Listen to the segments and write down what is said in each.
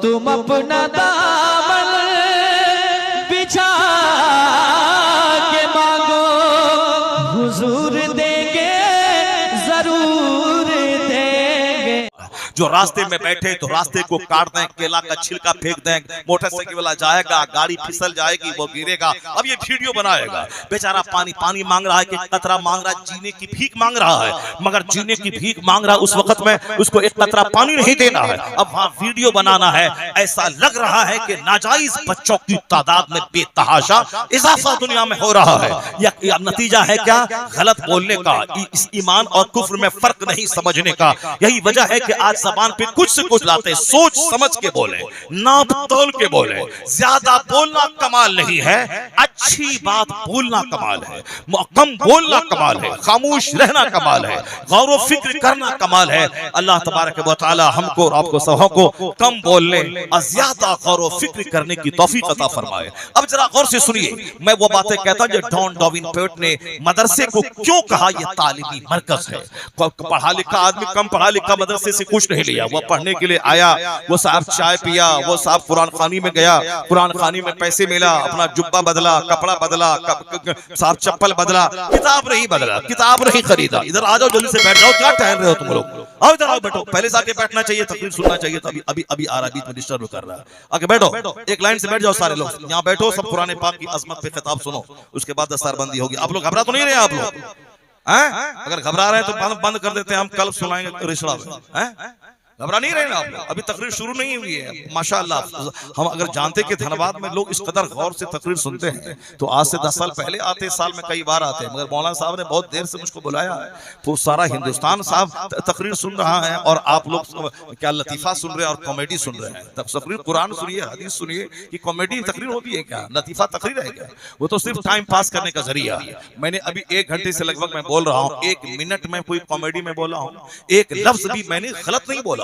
तुम अपना दामन बिछा के मांगो, हुजूर देंगे, जरूर देंगे। जो रास्ते में बैठे तो रास्ते को काट दें, केला का छिलका फेंक दें, मोटरसाइकिल वाला जाएगा, गाड़ी फिसल जाएगी, वो गिरेगा। अब ये वीडियो बनाएगा, बेचारा पानी पानी मांग रहा है, कि कतरा मांग रहा है, जीने की भीख मांग रहा है, मगर जीने की भीख मांग रहा है उस वक्त में उसको एक कतरा पानी नहीं देना है। अब वहां वीडियो बनाना है, ऐसा लग रहा है कि नाजायज बच्चों की तादाद में बेतहाशा इजाफा दुनिया में हो रहा है। यह नतीजा है क्या? गलत बोलने का, इस ईमान और कुफ्र में फर्क नहीं समझने का। यही वजह है कि आज ज़बान पे कुछ से कुछ लाते, सोच समझ के बोले, नाप तोल के बोले। ज्यादा बोलना कमाल नहीं है, अच्छी बात बोलना कमाल है, कम बोलना कमाल है, खामोश रहना कमाल है, गौर व फिक्र करना कमाल है। अल्लाह तबारक व तआला हमको और आपको सबों को कम बोलने और ज्यादा गौर व फिक्र करने की तौफीक अता फरमाए। अब जरा गौर से सुनिए, मैं वो बातें कहता हूं जो डॉन डॉविन पेट ने मदरसे को क्यों कहा यह तालीमी मरकज है। पढ़ा लिखा आदमी कम पढ़ा लिखा मदरसे से कुछ नहीं लिया, वो पढ़ने के लिए आया, वो साहब चाय पिया, वो साहब कुरान खानी में गया, कुरान खानी में पैसे मिला, अपना जुब्बा बदला, कपड़ा बदला, साहब चप्पल बदला, किताब नहीं बदला, किताब नहीं खरीदा। इधर आ जाओ, जल्दी से बैठ जाओ, क्या ठहर रहे हो तुम लोग? आओ इधर आओ, बैठो, पहले से आके बैठना चाहिए, तकरीर सुनना चाहिए, तो अभी आ रहा, बीच में डिस्टर्ब कर रहा है। आके बैठो, एक लाइन से बैठ जाओ सारे लोग, यहाँ बैठो, सब कुरान पाक की अजमत पे खिताब सुनो, उसके बाद दस्तरबंदी होगी। आप लोग घबरा तो नहीं रहे? आप लोग अगर घबरा रहे हैं तो बंद कर देते हैं, हम कल सुनाएंगे रिश्ता में। घबरा नहीं रहे ना आप लोग? अभी तकरीर शुरू नहीं हुई है। माशाअल्लाह, हम अगर जानते कि धनबाद में लोग इस कदर गौर से तकरीर सुनते हैं तो आज से 10 साल पहले आते, साल में कई बार आते हैं, मगर मौलाना साहब ने बहुत देर से मुझको बुलाया है, तो सारा हिंदुस्तान साहब तकरीर सुन रहा है और आप लोग क्या लतीफ़ा सुन रहे हैं और कॉमेडी सुन रहे हैं। तकरीर कुरान सुनिए, हदीस सुनिए, कि कॉमेडी तकरीर होती है क्या? लतीफ़ा तकरीर है क्या? वो तो सिर्फ टाइम पास करने का जरिया है। मैंने अभी 1 घंटे से लगभग मैं बोल रहा हूँ, 1 मिनट में कोई कॉमेडी में बोला हूँ, एक लफ्ज भी मैंने गलत नहीं बोला।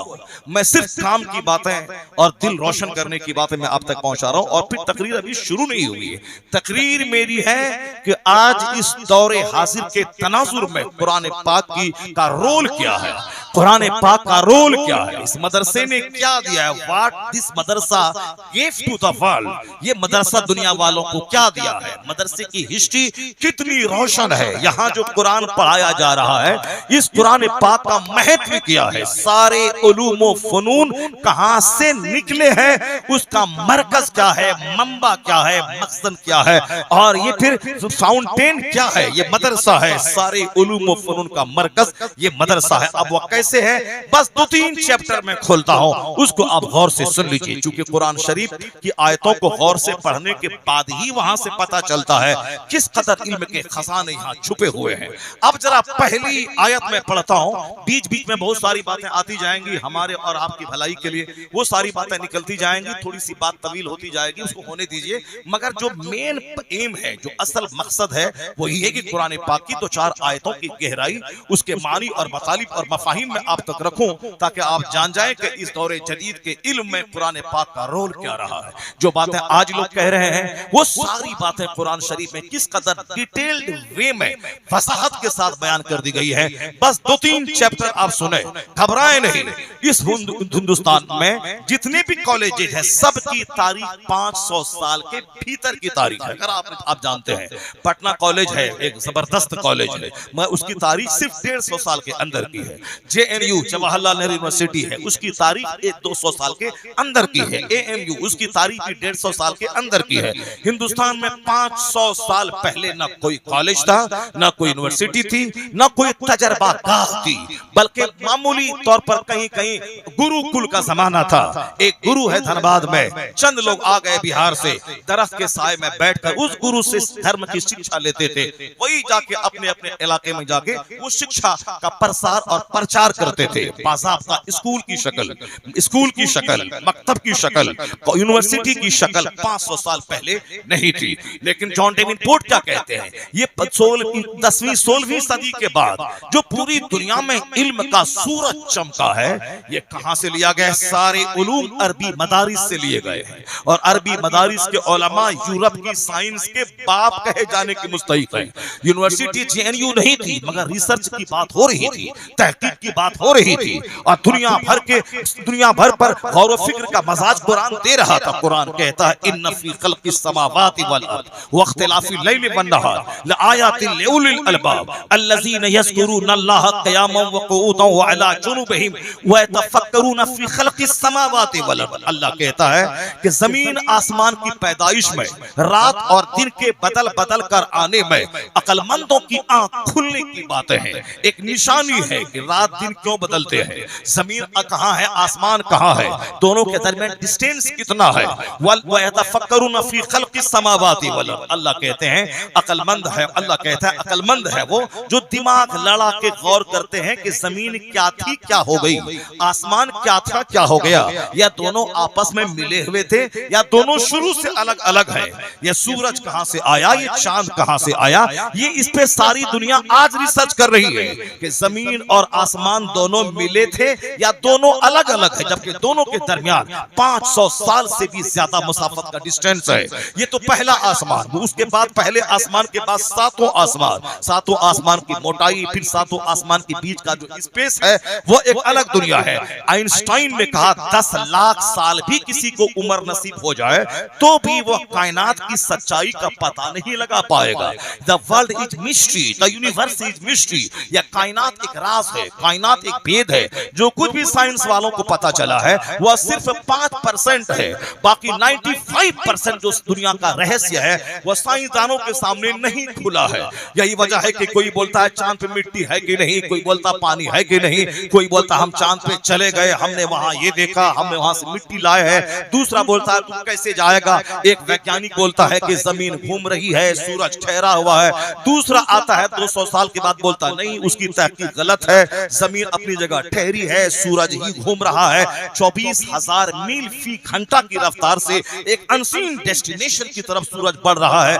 मैं सिर्फ काम की बातें और दिल रोशन करने की बातें मैं आप तक पहुंचा रहा हूं, और फिर तकरीर अभी शुरू नहीं हुई है। तकरीर मेरी है कि आज इस दौरे हाजिर के तनाजुर में कुरान पाक का रोल क्या है, कुरान पाक का रोल क्या है, इस मदरसे ने क्या दिया है, what this madrasa give to the world. ये मदरसा दुनिया वालों को क्या दिया है, मदरसे की हिस्ट्री कितनी रोशन है, यहाँ जो कुरान पढ़ाया जा रहा है, इस कुरान पाक का महत्व क्या है, सारे उलूम फनून कहां से निकले हैं, उसका मरकज क्या है, मंबा क्या है, मकसद क्या है, और ये फिर फाउंटेन क्या है, ये मदरसा है। सारे उलूम व फनून का मरकज ये मदरसा है। अब वो कैसे है, बस 2-3 चैप्टर में खोलता हूं, उसको आप गौर से सुन लीजिए, क्योंकि कुरान शरीफ की आयतों को गौर से पढ़ने के बाद ही वहां से पता चलता है किस कदर इल्म के खजाने यहाँ छुपे हुए हैं। अब जरा पहली आयत में पढ़ता हूं, बीच बीच में बहुत सारी बातें आती जाएंगी हमारे और आपकी भलाई के लिए, वो सारी बातें निकलती जाएंगी, थोड़ी सी बात तवील होती जाएगी, उसको होने दीजिए। मगर जो मेन एम है, जो असल मकसद है, वो ये है कि कुरान पाक की 2-4 आयतों की गहराई, उसके मानी और मतालिब और मफाहिम में आप तक रखूं, ताकि आप जान जाएं कि इस दौरे जदीद के इल्म में कुरान पाक का रोल क्या रहा है। जो बातें आज लोग कह रहे हैं, वो सारी बातें कुरान शरीफ में किस कदर डिटेल्ड वे में फसाहत के साथ बयान कर दी गई है। बस 2-3 चैप्टर आप सुने, घबराए नहीं। इस हिंदुस्तान में जितने भी कॉलेजेस हैं, सबकी तारीख 500 साल के भीतर की तारीख है। अगर आप जानते हैं, पटना कॉलेज है, एक जबरदस्त कॉलेज है, मैं उसकी तारीख सिर्फ 150 साल के अंदर की है। JNU जवाहरलाल नेहरू यूनिवर्सिटी है, उसकी तारीख 200 साल के अंदर की है। AMU उसकी तारीख भी 150 साल के अंदर की है। हिंदुस्तान में 500 साल पहले ना कोई कॉलेज था, ना कोई यूनिवर्सिटी थी, ना कोई तजर्बागाह थी, बल्कि मामूली तौर पर कहीं कहीं गुरुकुल का जमाना था। एक गुरु है धनबाद में, चंद लोग आ गए बिहार से, दरख्त के साए में बैठकर उस गुरु से धर्म की शिक्षा लेते थे। वही जाके अपने अपने इलाके में जाके वो शिक्षा का प्रसार और प्रचार करते थे। बाज़ाब्ता स्कूल की शक्ल, मकतब की शक्ल, यूनिवर्सिटी की शक्ल 500 साल पहले नहीं थी। लेकिन जॉन डेवनपोर्ट क्या कहते हैं, ये 10वीं-16वीं सदी के बाद जो पूरी दुनिया में इल्म का सूरज चमका है, ये कहां से लिया गया? सारे उलूम अरबी मदारिस से लिए गए हैं, और अरबी मदारिस के उलमा यूरोप की साइंस के बाप कहे जाने के मुस्तहिक हैं। यूनिवर्सिटी JNU नहीं थी, मगर रिसर्च की बात हो रही थी, तहकीक की बात हो रही थी और दुनिया भर पर गौर व फिक्र का मजाज कुरान दे रहा था। कुरान कहता है इन्न फी खल्क़िस समावाति वल अर्द व इख्तिलाफिल लैलि वन नहार लआयातिन लिउलिल अलबाब अल्लज़ीना यज़कुरूनल्लाह क़ियामन व क़ुऊदन व अला जुनूबिहिम व यतफ़क्करून फी खल्क़िस समावाति वल अर्द। अल्लाह कहता है कि जमीन आसमान की पैदाइश में, रात और दिन के बदल बदल कर आने में अक्लमंदों की आंख खुलने की बातें हैं। एक निशानी है कि रात दिन क्यों बदलते हैं, जमीन कहां है, आसमान कहां है, दोनों के दरमियान डिस्टेंस कितना है। व यतफ़क्करून फी खल्क़िस समावाति वल अर्द। अल्लाह कहते हैं अक्लमंद है, अल्लाह कहता है अक्लमंद है वो जो दिमाग लड़ा के गौर करते हैं कि जमीन क्या थी क्या हो गई, आसमान क्या था क्या हो गया, या दोनों आपस में मिले हुए थे या दोनों शुरू से अलग अलग है, ये सूरज कहां से आया, ये चांद कहां से आया। ये इस पे सारी दुनिया आज रिसर्च कर रही है कि जमीन और आसमान दोनों मिले थे या दोनों अलग अलग है, जबकि दोनों के दरमियान 500 साल से भी ज्यादा मुसाफत का डिस्टेंस है। ये तो पहला आसमान, उसके बाद पहले आसमान के बाद सातों आसमान की मोटाई, फिर सातों आसमान के बीच का जो स्पेस है वो एक अलग दुनिया है। आइंस्टाइन ने कहा 10 लाख साल भी किसी को उम्र नसीब हो जाए तो भी वो कायनात की सच्चाई का पता नहीं लगा पाएगा। The world is mystery, the universe is mystery. यह कायनात एक राज है, कायनात एक भेद है। जो कुछ भी साइंस वालों को पता चला है वह सिर्फ 5% है, बाकी 95% जो दुनिया का रहस्य है वह साइंसदानों के सामने नहीं खुला है। यही वजह है कि कोई बोलता है चांद पे मिट्टी है कि नहीं, कोई बोलता पानी है कि नहीं, कोई बोलता हम चांद पे चले गए, हमने वहां ये देखा, हमने वहां से मिट्टी लाए है, दूसरा बोलता है तू कैसे जाएगा, एक वैज्ञानिक बोलता है कि जमीन घूम रही है, सूरज ठहरा हुआ है, दूसरा आता है 200 साल के बाद बोलता नहीं उसकी तहकीक गलत है, जमीन अपनी जगह ठहरी है, सूरज ही घूम रहा है 24,000 मील फी घंटा की रफ्तार से एक अनसीन डेस्टिनेशन की तरफ सूरज बढ़ रहा है।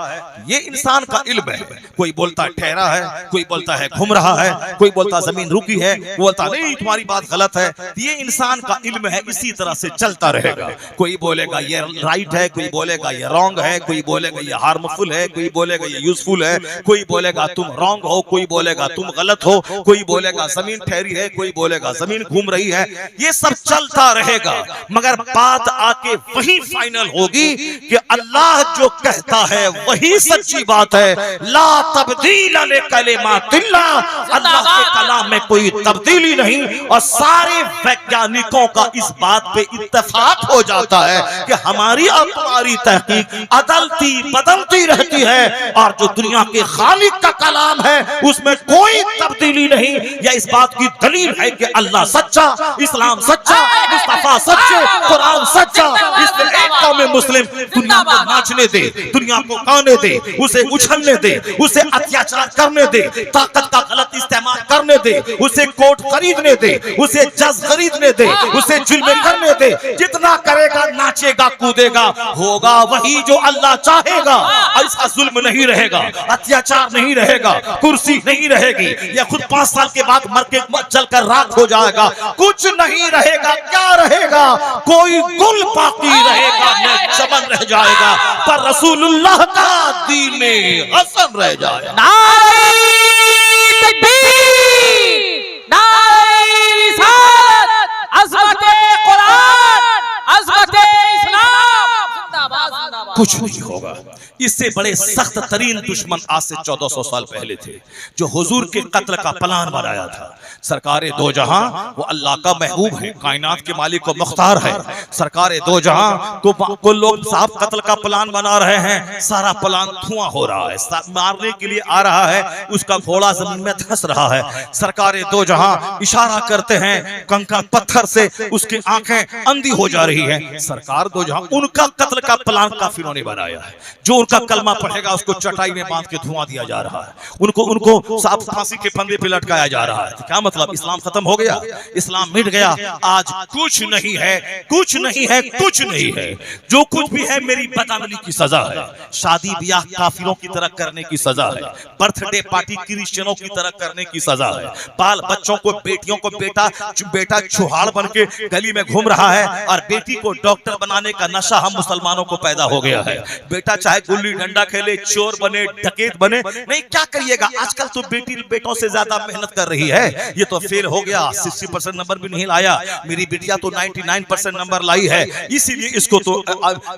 ये इंसान का इल्म है। कोई बोलता है ठहरा है, कोई बोलता है घूम रहा है, कोई बोलता जमीन रुकी है, वो बोलता नहीं तुम्हारी बात गलत है। ये इंसान का इल्म है, इसी तरह से चलता रहेगा। कोई बोलेगा ये राइट है, कोई बोलेगा ये रॉन्ग है, कोई बोलेगा ये हार्मफुल है, कोई बोलेगा ये यूजफुल है, कोई बोलेगा तुम रॉन्ग हो, कोई बोलेगा तुम गलत हो, कोई बोलेगा जमीन ठहरी है, कोई बोलेगा जमीन घूम रही है। ये सब चलता रहेगा, मगर बात आके वही फाइनल होगी कि अल्लाह जो कहता है वही सच्ची बात है। ला तब्दील लिकलिमातिल्लाह, अल्लाह के कलाम में कोई तब्दीली नहीं। और सारे वैज्ञानिकों का इस बात पे इत्तेफाक हो जाता है कि हमारी और तुम्हारी तहकीक अदलती बदलती रहती है, और जो दुनिया के खालिक का कलाम है उसमें कोई तब्दीली नहीं। यह इस बात की दलील है कि अल्लाह सच्चा, इस्लाम सच्चा, मुस्तफा सच्चे, कुरान सच्चा। इसलिए एक कौम मुस्लिम दुनिया को नाचने दे, दुनिया को गाने दे, उसे उछलने दे, उसे अत्याचार करने दे, ताकत का गलत इस्तेमाल करने दे, उसे कोर्ट खरीदने दे, उसे जज खरीदने दे, उसे जुल्म करने दे। जितना करेगा नाचेगा कूदेगा, होगा वही जो अल्लाह चाहेगा। ऐसा जुल्म नहीं रहेगा, अत्याचार नहीं रहेगा, कुर्सी नहीं रहेगी, या खुद 5 साल के बाद मर के जलकर राख हो जाएगा। कुछ नहीं रहेगा, क्या रहेगा? कोई गुल बाकी रहेगा न चमन रह जाएगा, पर रसूलुल्लाह का दीन में हसन रह जाएगा। नारे तकबीर, नारे रिसालत, अज़मते कुरान, अज़मते इस्लाम, जिंदाबाद जिंदाबाद। कुछ नहीं होगा। इससे बड़े सख्त तरीन दुश्मन आज से 1400 साल पहले थे, जो हुजूर के कत्ल का प्लान बनाया था। सरकारे दो जहां वो अल्लाह का महबूब है, कायनात के मालिक को मुख्तार है। सरकारे दो जहां को लोग साहब कत्ल का प्लान बना रहे हैं, सारा प्लान धुआं हो रहा है, मारने के लिए आ रहा है, उसका घोड़ा जमीन में धंस रहा है। सरकारे दो जहां इशारा करते हैं कंकड़ पत्थर से, उसकी आंखें अंधी हो जा रही है। सरकार दो जहां उनका कत्ल का प्लान काफिरों ने बनाया है। जो उनका कलमा पढ़ेगा उसको चटाई में बांध के धुआं दिया जा रहा है, उनको साफ फांसी के फंदे पे लटकाया जा रहा है। तो क्या मतलब, इस्लाम खत्म हो गया, इस्लाम मिट गया? आज कुछ नहीं है, कुछ नहीं है, कुछ नहीं है। जो कुछ भी है मेरी बदअमली की सजा है, शादी ब्याह काफिरों की तरह करने की सजा है, बर्थडे पार्टी क्रिश्चियनों की तरह करने की सजा है, बाल बच्चों को, बेटियों को बेटा चुहाड़ बन के गली में घूम रहा है, और बेटी को डॉक्टर बनाने का नशा हम मुसलमानों को पैदा हो गया गया है। बेटा चाहे गुल्ली डंडा खेले, चोर बने, डकैत बने, नहीं क्या करिएगा। आजकल तो बेटी बेटों से ज्यादा मेहनत कर रही है। ये तो फेल हो गया, 60% नंबर भी नहीं लाया। मेरी बिटिया तो 99% नंबर लाई है, इसीलिए इसको तो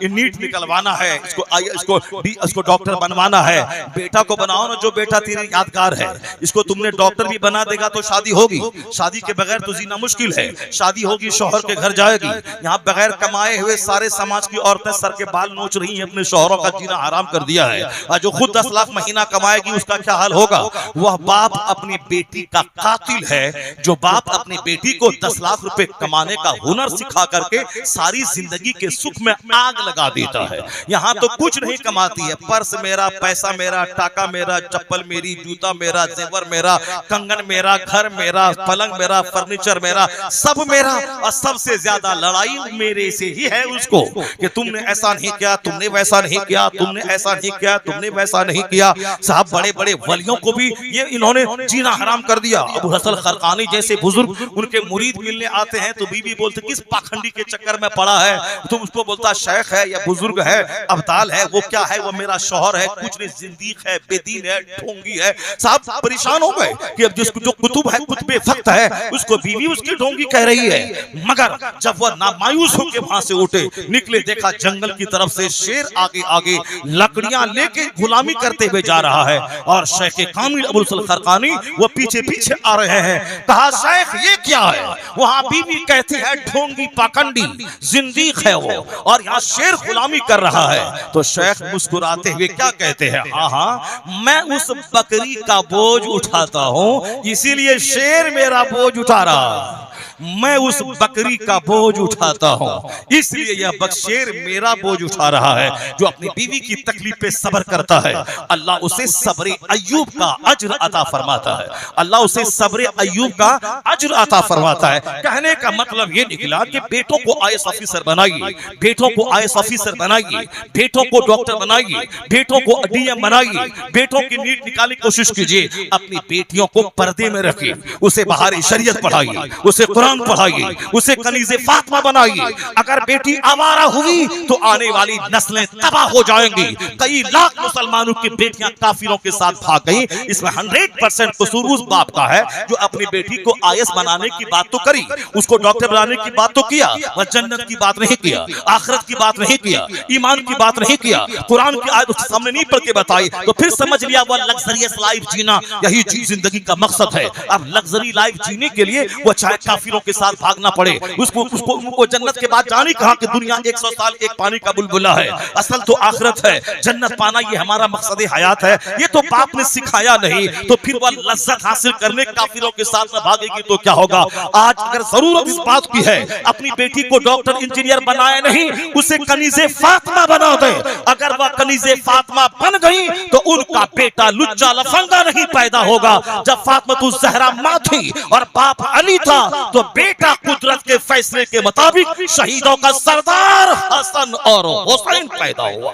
नीट निकलवाना है, इसको डॉक्टर बनवाना है। बेटा को बनाओ ना, जो बेटा तेरे यादगार है। इसको तुमने डॉक्टर भी बना देगा तो शादी होगी, शादी के बगैर तो जीना मुश्किल है। शादी होगी, शौहर के घर जाएगी। यहाँ बगैर कमाए हुए सारे समाज की औरतें सर के बाल नोच रही हैं, अपने शौहरों का जीना हराम कर दिया है। और जो खुद 10 लाख महीना कमाएगी उसका क्या हाल होगा। वह बाप अपनी बेटी का कातिल है, जो बाप अपनी बेटी को 10 लाख रुपए कमाने का हुनर सिखा करके सारी जिंदगी के सुख में आग लगा देता है। यहाँ तो कुछ नहीं कमाती है, पर्स मेरा, पैसा मेरा, टाका मेरा, चप्पल मेरी, जूता मेरा, जेवर मेरा, कंगन मेरा, घर मेरा, पलंग मेरा, फर्नीचर मेरा, सब मेरा। और सबसे ज्यादा लड़ाई मेरे से ही है उसको, कि तुमने ऐसा नहीं किया, तुमने वैसा नहीं किया, तुमने ऐसा नहीं किया, तुमने वैसा नहीं किया। साहब बड़े बड़े वलियों को भी ये इन्होंने जीना हराम कर दिया। अबू हसन खरकानी जैसे बुजुर्ग, उनके मुरीद मिलने आते हैं तो बीवी बोलते किस पाखंडी के चक्कर में पड़ा है, तुम उसको बोलता शेख है या बुजुर्ग है, अब्दाल है, वो क्या है, वो मेरा शौहर है, कुछ नहीं, जिंदीक है, बेदीन है, ढोंगी है। साहब परेशान हो गए कि अब जिसको जो कुतुब है, कुतुबे फक्त है, उसको बीवी उसकी ढोंगी कह रही है। मगर जब वह नामायूस होकर वहां से उठे, निकले, देखा जंगल की तरफ से शेर आगे आगे लकड़ियां लेके गुलामी करते हुए जा रहा है, और शेख कामिल अबू हसन खरकानी वो पीछे पीछे आ रहे हैं। कहा शेख ये क्या है। वहां बीवी कहती है ढोंगी पाखंडी जिंदीक है वो, और यहाँ शेर गुलामी कर रहा है। तो शेख मुस्कुराते हुए क्या कहते हैं, हाँ मैं उस बकरी का बोझ उठाता हूँ, इसीलिए शेर मेरा बोझ उठा रहा, मैं उस बकरी का बोझ उठाता हूँ, इसलिए यह बकशेर मेरा बोझ उठा रहा है। जो अपनी बीवी की तकलीफ पे सब्र करता है, अल्लाह उसे सब्र अय्यूब का अज्र अता फरमाता है। अल्लाह उसे सब्र अय्यूब का अज्र अता फरमाता है। कहने का मतलब ये निकला कि बेटों को आईएएस ऑफिसर बनाइए, बेटों को आईएएस ऑफिसर बनाइए, बेटों को डॉक्टर बनाइए, बेटों को डीएम बनाइए, बेटों की नीट निकालने की कोशिश कीजिए। अपनी बेटियों को पर्दे में रखिए, उसे बाहरी शरीयत पढ़ाइए, उसे कुरान पढ़ाइए, उसे कनीज़े फातिमा बनाइए। अगर बेटी आवारा हुई तो आने वाली नस्लें तबाह हो जाएंगी। कई लाख मुसलमानों की बेटियां काफिरों के साथ भाग गई। इसमें 100% कसूर उस बाप का है जो अपनी बेटी को आईएएस बनाने की बात तो करी, उसको डॉक्टर बनाने की बात तो किया, वह जन्नत की बात नहीं किया, आखिरत की बात नहीं किया, ईमान की बात नहीं किया, कुरान की आयत उसके सामने नहीं पढ़ के बताई, तो फिर समझ लिया वह लग्जरियस लाइफ जीना यही जिंदगी का मकसद है। अब लग्जरी लाइफ जीने के लिए वो चाहे काफिरों के साथ भागना पड़े, उसको जन्नत के बाद जाने कहा कि दुनिया 100 साल एक पानी का बुलबुला है, असल तो आखिरत है, जन्नत पाना ये हमारा मकसद हयात है। ये तो बाप ने सिखाया नहीं, तो फिर वह लज्जत हासिल करने काफिरों के साथ में भागेगी तो क्या होगा। आज अगर जरूरत इस बात की है, अपनी बेटी को डॉक्टर इंजीनियर बनाए नहीं, उसे कनीज़े फातिमा बना दे। अगर वह कनीज़े फातिमा बन गई तो उनका बेटा लुच्चा लफंगा नहीं पैदा होगा। जब फातिमा ज़हरा मां थी और बाप अली था, तो बेटा कुदरत के फैसले के मुताबिक शहीदों का सरदार हसन और हुसैन पैदा हुआ।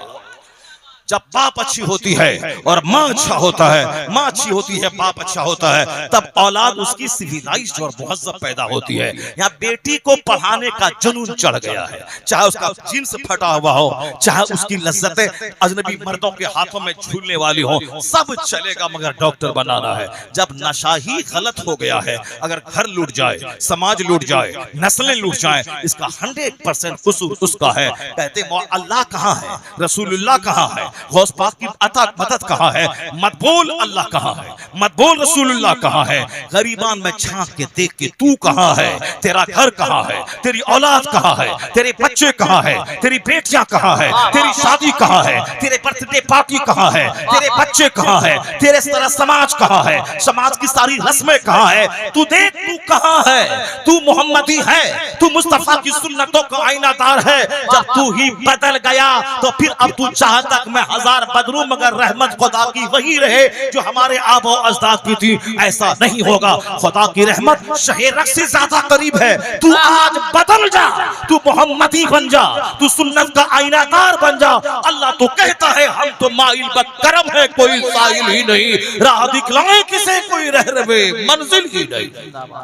जब बाप अच्छी होती है और माँ अच्छा होता है, माँ अच्छी होती है, बाप अच्छा होता है, तब औलाद उसकी सिविलाइज्ड और मुहज़्ज़ब पैदा होती है। यहाँ बेटी को पढ़ाने का जुनून चढ़ गया है, चाहे उसका जिन्स फटा हुआ हो, चाहे उसकी लज्जतें अजनबी मर्दों के हाथों में झूलने वाली हो, सब चलेगा मगर डॉक्टर बनाना है। जब नशा ही गलत हो गया है, अगर घर लूट जाए, समाज लूट जाए, नस्लें लूट जाए, इसका 100% कसूर उसका है। कहते अल्लाह कहाँ है, रसूलुल्लाह कहाँ है, गौस पाक की अता मदद कहाँ है, मत बोल अल्लाह कहाँ है, मत बोल रसूलुल्लाह कहाँ है। गरीबान में झांक के देख के तू कहाँ है, तेरा घर कहाँ है, तेरी औलाद कहाँ है, तेरे बच्चे कहाँ है, तेरी बेटियां कहाँ है, तेरी शादी कहाँ है, तेरे बर्थडे पार्टी कहाँ है, तेरे बच्चे कहाँ है, तेरे सारा समाज कहाँ है, समाज की सारी रस्में कहाँ है। तू देख तू कहाँ है, तू मोहम्मदी है, तू मुस्तफा की सुन्नतों का आईनादार है। जब तू ही बदल गया तो फिर अब तू जहां तक मैं 1000 बदलूं मगर रहमत खुदा की वही रहे जो हमारे आबो अजदाद की थी। ऐसा नहीं होगा, खुदा की रहमत शहर से ज्यादा करीब है। तू आज बदल जा, तू मोहम्मदी बन जा, तू सुन्नत का आईनाकार बन जा। अल्लाह तो कहता है हम तो माइल बकरम है, कोई साइल ही नहीं, राह दिखलाए किसे कोई रहरवे मंजिल ही नहीं।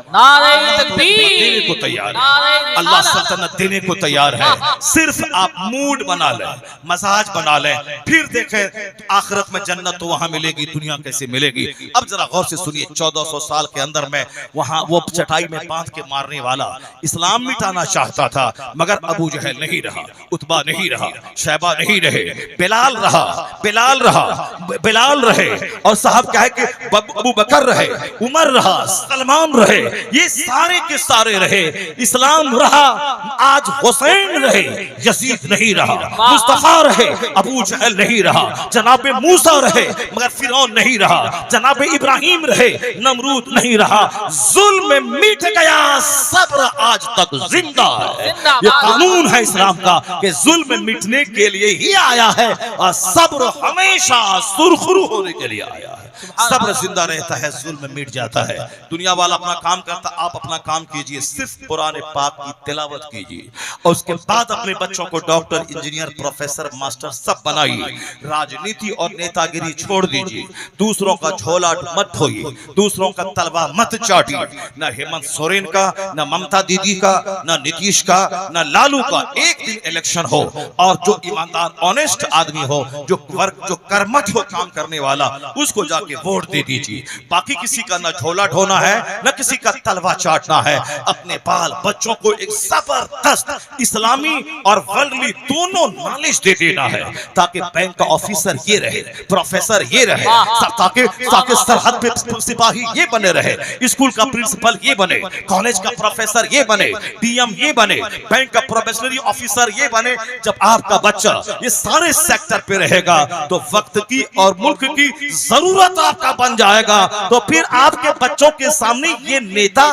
नारे तकबीर देने को तैयार है, अल्लाह सल्तनत देने को तैयार है। सिर्फ आप मूड बना लें, मजाज बना लें, फिर देखें आखिरत में जन्नत तो वहां मिलेगी, दुनिया कैसे मिलेगी। अब जरा गौर से सुनिए, 1400 साल के अंदर में वहां वो चटाई में बांध के मारने वाला इस्लाम मिटाना चाहता था, मगर अबू जहल नहीं रहा, उतबा नहीं रहा, शैबा नहीं रहे, बिलाल रहा, बिलाल रहा, बिलाल रहे, और साहब क्या है कि अबू बकर रहे, उमर रहा, सलमान रहे, ये सारे के सारे रहे, इस्लाम रहा। आज हुसैन रहे, यजीद नहीं रहा, मुस्तफा रहे, अबू जहल नहीं रहा, जनाबे मूसा रहे मगर फिरौन नहीं रहा, जनाबे इब्राहिम रहे, नमरूद नहीं रहा। जुल्म मिट गया, सब्र आज तक जिंदा है। ये कानून है इस्लाम का कि जुल्म मिटने के लिए ही आया है और सब्र हमेशा सुरखरू होने के लिए आया है। सब्र जिंदा रहता है, जुल्म मिट जाता है। दुनिया वाला अपना काम करता, आप अपना काम कीजिए, सिर्फ कुरान पाक की तिलावत कीजिए और उसके बाद अपने बच्चों को डॉक्टर, इंजीनियर, प्रोफेसर, मास्टर सब बनाइए। राजनीति और नेतागिरी छोड़ दीजिए, दूसरों का झोला मत ढोइए, दूसरों का तलवा मत चाटिए। न हेमंत सोरेन का, न ममता दीदी का, न नीतीश का, न लालू का। एक दिन इलेक्शन हो और जो ईमानदार ऑनेस्ट आदमी हो, जो कर्मठ हो, काम करने वाला, उसको जाके वोट दे दीजिए। बाकी किसी का न झोला ढोना है, न किसी का तलवा चाटना है। अपने बाल बच्चों को एक जबरदस्त इस्लामी और वर्ल्डली दोनों नॉलेज दे देना है, ताकि बैंक का ऑफिसर ये रहे, प्रोफेसर ये रहे, ताकि सरहद पे सिपाही ये बने रहे, स्कूल का प्रिंसिपल ये बने, कॉलेज का प्रोफेसर ये बने, डीएम ये बने, बैंक का प्रोबेशनरी ऑफिसर ये बने। जब आपका बच्चा ये सारे सेक्टर पे रहेगा तो वक्त की और मुल्क की जरूरत आपका बन जाएगा। तो फिर आपके बच्चों के सामने ये नेता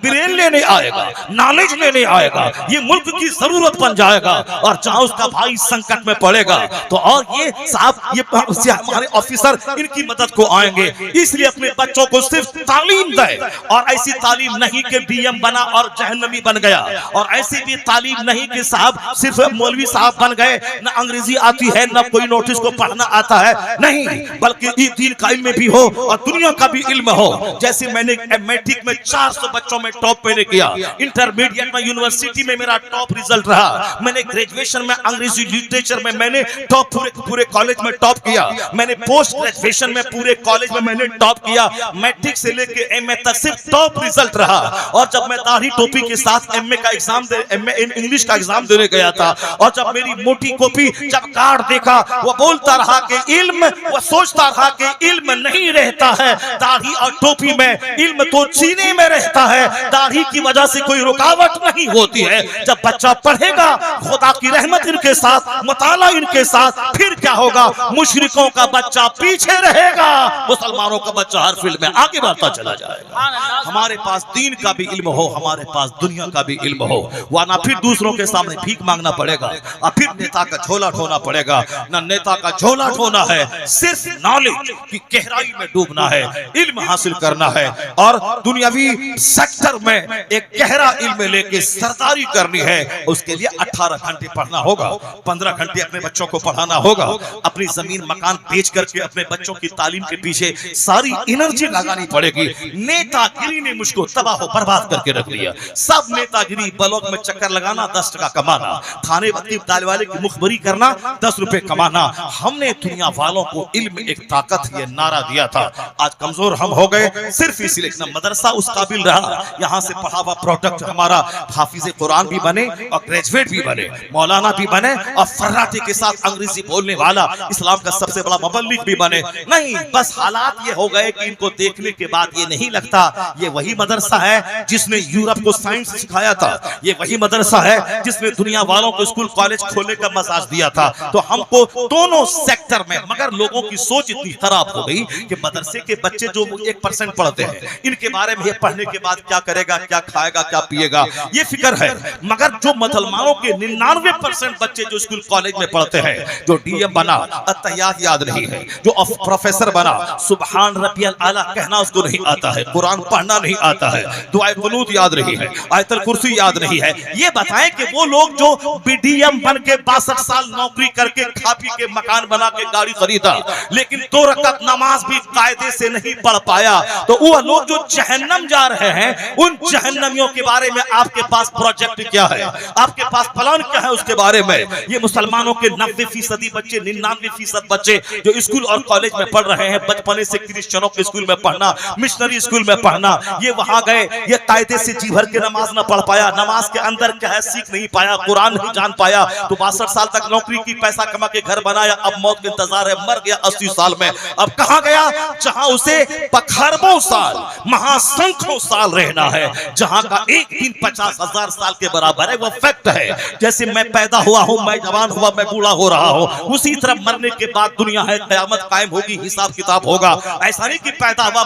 ब्रेन लेने आएगा, नॉलेज लेने आएगा, ये मुल्क की जरूरत बन जाएगा। और जहां उसका भाई संकट में पड़ेगा तो और ये साहब, ये हमारे ऑफिसर इनकी मदद को आएंगे। इसलिए अपने बच्चों को सिर्फ तालीम दे, और ऐसी तालीम नहीं कि डीएम बना और जहन्नमी बन गया, और ऐसी भी तालीम नहीं कि साहब सिर्फ मौलवी साहब बन गए, न अंग्रेजी आती है, न कोई नोटिस को पढ़ना आता है, नहीं, बल्कि दीन का इल्म भी हो और दुनिया का भी इल्म हो। जैसे मैंने मैट्रिक में 400 बच्चों में टॉप मैंने किया, इंटरमीडिएट में यूनिवर्सिटी में मेरा टॉप रिजल्ट रहा, मैंने ग्रेजुएशन में अंग्रेजी लिटरेचर में मैंने टॉप पूरे कॉलेज में टॉप किया, मैंने पोस्ट ग्रेजुएशन में पूरे कॉलेज में मैंने टॉप किया। मैट्रिक से लेके एमए तक सिर्फ टॉप रिजल्ट रहा। और जब मैं दाढ़ी टोपी के साथ एमए का एग्जाम एमए इंग्लिश का एग्जाम देने गया था, और जब मेरी मोटी कॉपी जब कार्ड देखा, वो बोलता रहा कि इल्म, वो सोचता रहा कि इल्म नहीं रहता है दाढ़ी और टोपी में, इल्म तो सीने में रहता है, दाढ़ी की वजह से कोई रुकावट नहीं होती है। जब बच्चा पढ़ेगा खुदा की रहमत इनके साथ, मुताला इनके साथ, फिर क्या होगा, मुशरिकों का बच्चा पीछे रहेगा, मुसलमानों का बच्चा हर फील्ड में आगे बढ़ता चला जाएगा। हमारे पास दीन का भी इल्म हो, हमारे पास दुनिया का भी इल्म हो, वरना फिर दूसरों के सामने भीख मांगना पड़ेगा और फिर नेता का झोला ढोना पड़ेगा। न नेता का झोला ढोना है, सिर्फ नॉलेज की गहराई में डूबना है, इल्म हासिल करना है, और दुनियावी सेक्टर में एक गहरा इल्म लेके सरदारी करनी है। उसके लिए 18 घंटे पढ़ना होगा, 15 घंटे अपने बच्चों को पढ़ाना होगा, अपनी जमीन मकान बेच करके अपने बच्चों की तालीम के पीछे सारी एनर्जी लगानी पड़ेगी। नेतागिरी ने मुझको तबाह बर्बाद करके रख दिया। सब नेतागिरी, ब्लॉक में चक्कर लगाना, 10 टका कमाना, थाने दाल वाले की मुखबरी करना, 10 रुपए कमाना। हमने दुनिया वालों को इल्म एक ताकत, ये नारा दिया था। आज कमजोर हम हो गए सिर्फ इसलिए ना मदरसा उस काबिल रहा, यहाँ से पढ़ा हुआ प्रोडक्ट हमारा हाफिज कुरान भी बने और ग्रेजुएट भी बने, मौलाना भी बने और फर्राटे के साथ अंग्रेजी बोलने वाला इस्लाम का सबसे बड़ा मुबल्लिग भी बने। नहीं, बस हालात ये हो गए कि इनको देखने के बाद ये नहीं लगता ये वही मदरसा है जिसने यूरोप को साइंस सिखाया था, ये वही मदरसा है जिसने दुनिया वालों को स्कूल कॉलेज खोलने का मसाज दिया था। तो हमको दोनों सेक्टर में, मगर लोगों की सोच इतनी खराब हो गई होगी कि मदरसे के बच्चे जो 1% पढ़ते हैं, इनके बारे में पढ़ने के बाद क्या करेगा, क्या खाएगा, क्या पिएगा, ये फिक्र है। मगर जो मुसलमानों के 99% बच्चे जो स्कूल कॉलेज में पढ़ते हैं, जो डीएम बना अत्तहियात याद नहीं है, जो प्रोफेसर बना सुबहान रब्बियल आला कहना उसको नहीं आता है, कुरान पढ़ना नहीं आता है, दुआए कुनूत याद नहीं है, आयतुल कुर्सी याद नहीं है, ये बताएं कि वो लोग जो बीडीएम बन के 62 साल नौकरी करके खा पी के मकान बना के गाड़ी खरीदा, लेकिन 2 रकात नमाज भी कायदे से नहीं पढ़ पाया, तो वो लोग जो जहन्नम जा रहे हैं, उन जहन्नमियों के बारे में आपके पास प्रोजेक्ट क्या है, आपके पास प्लान क्या है उसके बारे में। ये मुसलमानों के 90% बच्चे, 99% बच्चे जो स्कूल और कॉलेज में पढ़ रहे हैं, बचपने से क्रिश्चियनों के स्कूल में पढ़ना, मिशनरी स्कूल में पढ़ना, ये वहां गए, ये कायदे से जी भर के नमाज न पढ़ पाया, नमाज के अंदर क्या है सीख नहीं पाया, कुरान नहीं जान पाया, तो 62 साल तक नौकरी की, पैसा कमा के घर बनाया, अब मौत के इंतजार है, मर गया 80 साल में। अब कहां गया, जहां उसे खरबों साल, महासंख्यों साल रहना है, जहां का एक दिन 50,000 साल के बराबर है। वो फैक्ट है। जैसे मैं पैदा हुआ हूं, मैं जवान हुआ, मैं बूढ़ा हो रहा हूं, उसी तरह मरने के बाद दुनिया है, कयामत कायम होगी, हिसाब किताब होगा। ऐसा नहीं कि पैदा हुआ,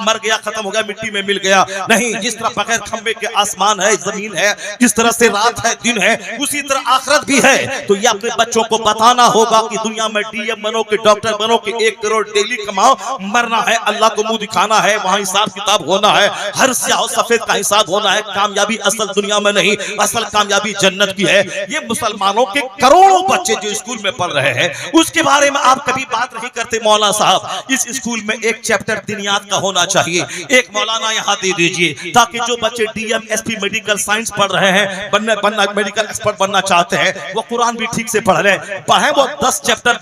मर गया, खत्म हो गया, मिट्टी में मिल गया, नहीं। जिस तरह बगैर खंबे के आसमान है, जमीन है, जिस तरह से रात है, दिन है, उसी तरह आखिरत भी है। तो ये अपने बच्चों को बताना होगा कि दुनिया में डीएम बनो कि डॉक्टर बनो कि 1 करोड़ डेली कमाओ, मरना है, अल्लाह को मुंह दिखाना है, वहां हिसाब किताब होना है, हर स्याह सफेद का हिसाब होना है। कामयाबी असल दुनिया में नहीं, असल कामयाबी जन्नत की है। ये मुसलमानों के करोड़ों बच्चे जो स्कूल में पढ़ रहे हैं, उसके बारे में आप कभी बात नहीं करते। मौलाना साहब, इस स्कूल में एक चैप्टर दिनियात का होना चाहिए, एक मौलाना यहाँ दे दीजिए, ताकि जो बच्चे डीएम एसपी मेडिकल साइंस पढ़ रहे हैं, बनना मेडिकल एक्सपर्ट बनना चाहते हैं, वो कुरान भी ठीक से पढ़ रहे पढ़े, वो 10 चैप्टर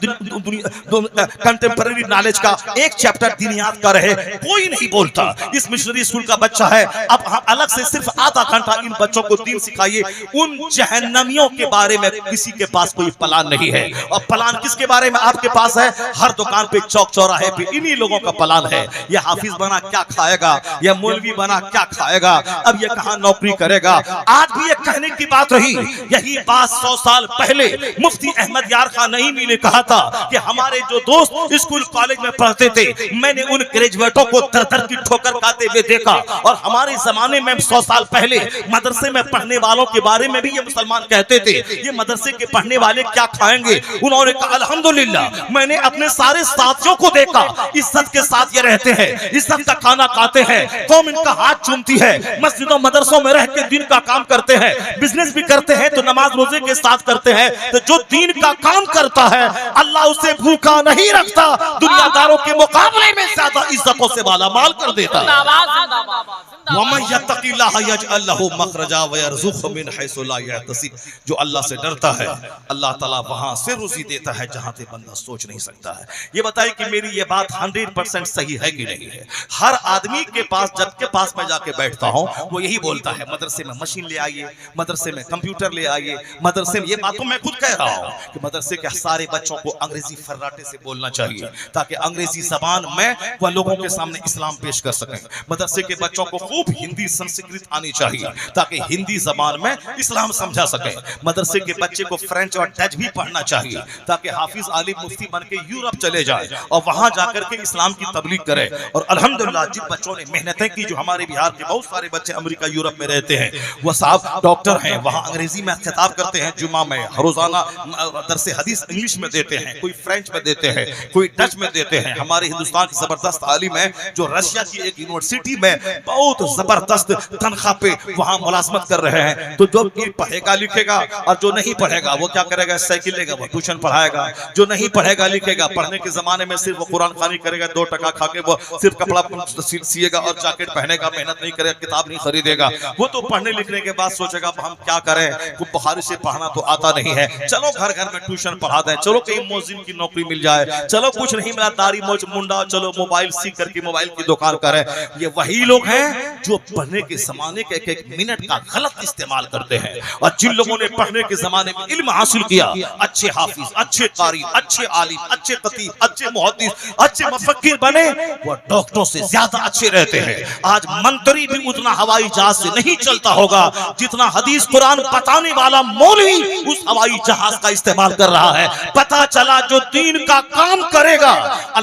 कंटेम्पररी नॉलेज का एक चैप्टर दिनियात का रहे। कोई नहीं बोलता। इस मिशनरी स्कूल का बच्चा है, अब अलग से सिर्फ आधा घंटा इन बच्चों को दीन सिखाइए। उन जहन्नमियों के बारे में किसी के पास कोई प्लान नहीं है। और प्लान किसके बारे में आपके पास है? हर दुकान पे, चौक चौराहे पे इन्हीं लोगों का प्लान है। यह हाफिज बना क्या खाएगा, यह मौलवी बना क्या खाएगा, अब ये कहां नौकरी करेगा। आज भी ये कहने की बात रही, यही बात 100 साल पहले मुफ्ती अहमद यार खान नईमी ने कहा था कि हमारे जो दोस्त स्कूल कॉलेज में पढ़ते थे, मैंने उन ग्रेजुएटों को दर-दर की ठोकर खाते हुए देखा। और हमारे जमाने में 100 साल पहले मदरसे में पढ़ने वालों के बारे में भी ये मुसलमान कहते थे, ये मदरसे के पढ़ने वाले क्या खाएंगे। उन्होंने कहा अल्हम्दुलिल्लाह, मैंने अपने सारे साथियों को देखा, इज्जत के साथ ये रहते हैं, इज्जत का खाना खाते हैं, कौम इनका हाथ चूमती है, मस्जिदों मदरसों में रह के दिन का काम करते हैं, बिजनेस भी करते हैं तो नमाज रोजे के साथ करते हैं। तो जो दीन का काम करता है, अल्लाह उसे भूखा नहीं रखता, दुनियादारों के मुकाबले में ज्यादा इज्जतों से माला माल कर देता है। जो अल्लाह से डरता है, अल्लाह ताला वहां से रुज़ी देता है जहां से बंदा सोच नहीं सकता है। ये बताइए कि मेरी ये बात 100% सही है कि नहीं है? हर आदमी के पास, जब के पास मैं जाके बैठता हूं, वो यही बोलता है, मदरसे में मशीन ले आइए, मदरसे में कंप्यूटर ले आइए, मदरसे में, ये बात तो मैं खुद कह रहा हूं कि मदरसे के सारे बच्चों को अंग्रेजी फर्राटे से बोलना चाहिए, ताकि अंग्रेजी जबान में वह लोगों के सामने इस्लाम पेश कर सकें। मदरसे के बच्चों को खूब हिंदी संस्कृत आनी चाहिए, ताकि हिंदी जबान में इस्लाम समझा सके। मदरसे के बच्चे को फ्रेंच और डच भी पढ़ना चाहिए, ताकि हाफिज आलिम मुफ्ती बन के यूरोप चले जाए और वहां जाकर के इस्लाम की तबलीग करे। और अल्हम्दुलिल्लाह जिन बच्चों ने मेहनतें की, जो हमारे बिहार के बहुत सारे बच्चे अमेरिका यूरोप में रहते हैं, वह साहब डॉक्टर हैं, वहां अंग्रेजी में खिताब करते हैं, जुमा में रोजाना दरसे हदीस इंग्लिश में देते हैं, कोई फ्रेंच में देते हैं, कोई डच में देते हैं। हमारे हिंदुस्तान की जबरदस्त आलिम है जो रशिया की एक यूनिवर्सिटी में बहुत जबरदस्त तनख्वाह पे वहां मुलाजमत कर रहे हैं। तो जो पढ़ेगा लिखेगा और जो नहीं पढ़ेगा वो क्या करेगा? साइकिल लेगा, वो ट्यूशन पढ़ाएगा। जो नहीं पढ़ेगा लिखेगा, पढ़ने के जमाने में सिर्फ वो कुरान खानी करेगा, 2 टका खा के वो सिर्फ कपड़ा सिएगा और जैकेट पहनेगा, मेहनत नहीं करेगा, किताब नहीं खरीदेगा। वो तो पढ़ने लिखने के बाद सोचेगा हम क्या करें, वो बुखारी से पढ़ना तो आता नहीं है, चलो घर घर में ट्यूशन पढ़ा दें, चलो कहीं मौजिन की नौकरी मिल जाए, चलो कुछ नहीं मिला दाढ़ी मोच मुंडा, चलो मोबाइल सीख करके मोबाइल की दुकान करें। ये वही लोग हैं जो पढ़ने के जमाने के एक मिनट का गलत इस्तेमाल करते हैं। और जिन लोगों ने पढ़ने के जमाने में इल्म हासिल किया, अच्छे हाफिज, अच्छे कारी, अच्छे आलिम, अच्छे खतीब, अच्छे मुहद्दिस, अच्छे मुफक्किर बने, वो डॉक्टरों से ज्यादा अच्छे रहते हैं। आज मंत्री भी उतना हवाई जहाज से नहीं चलता होगा जितना हदीस कुरान बताने वाला मौलवी उस हवाई जहाज का इस्तेमाल कर रहा है। पता चला जो दीन का काम करेगा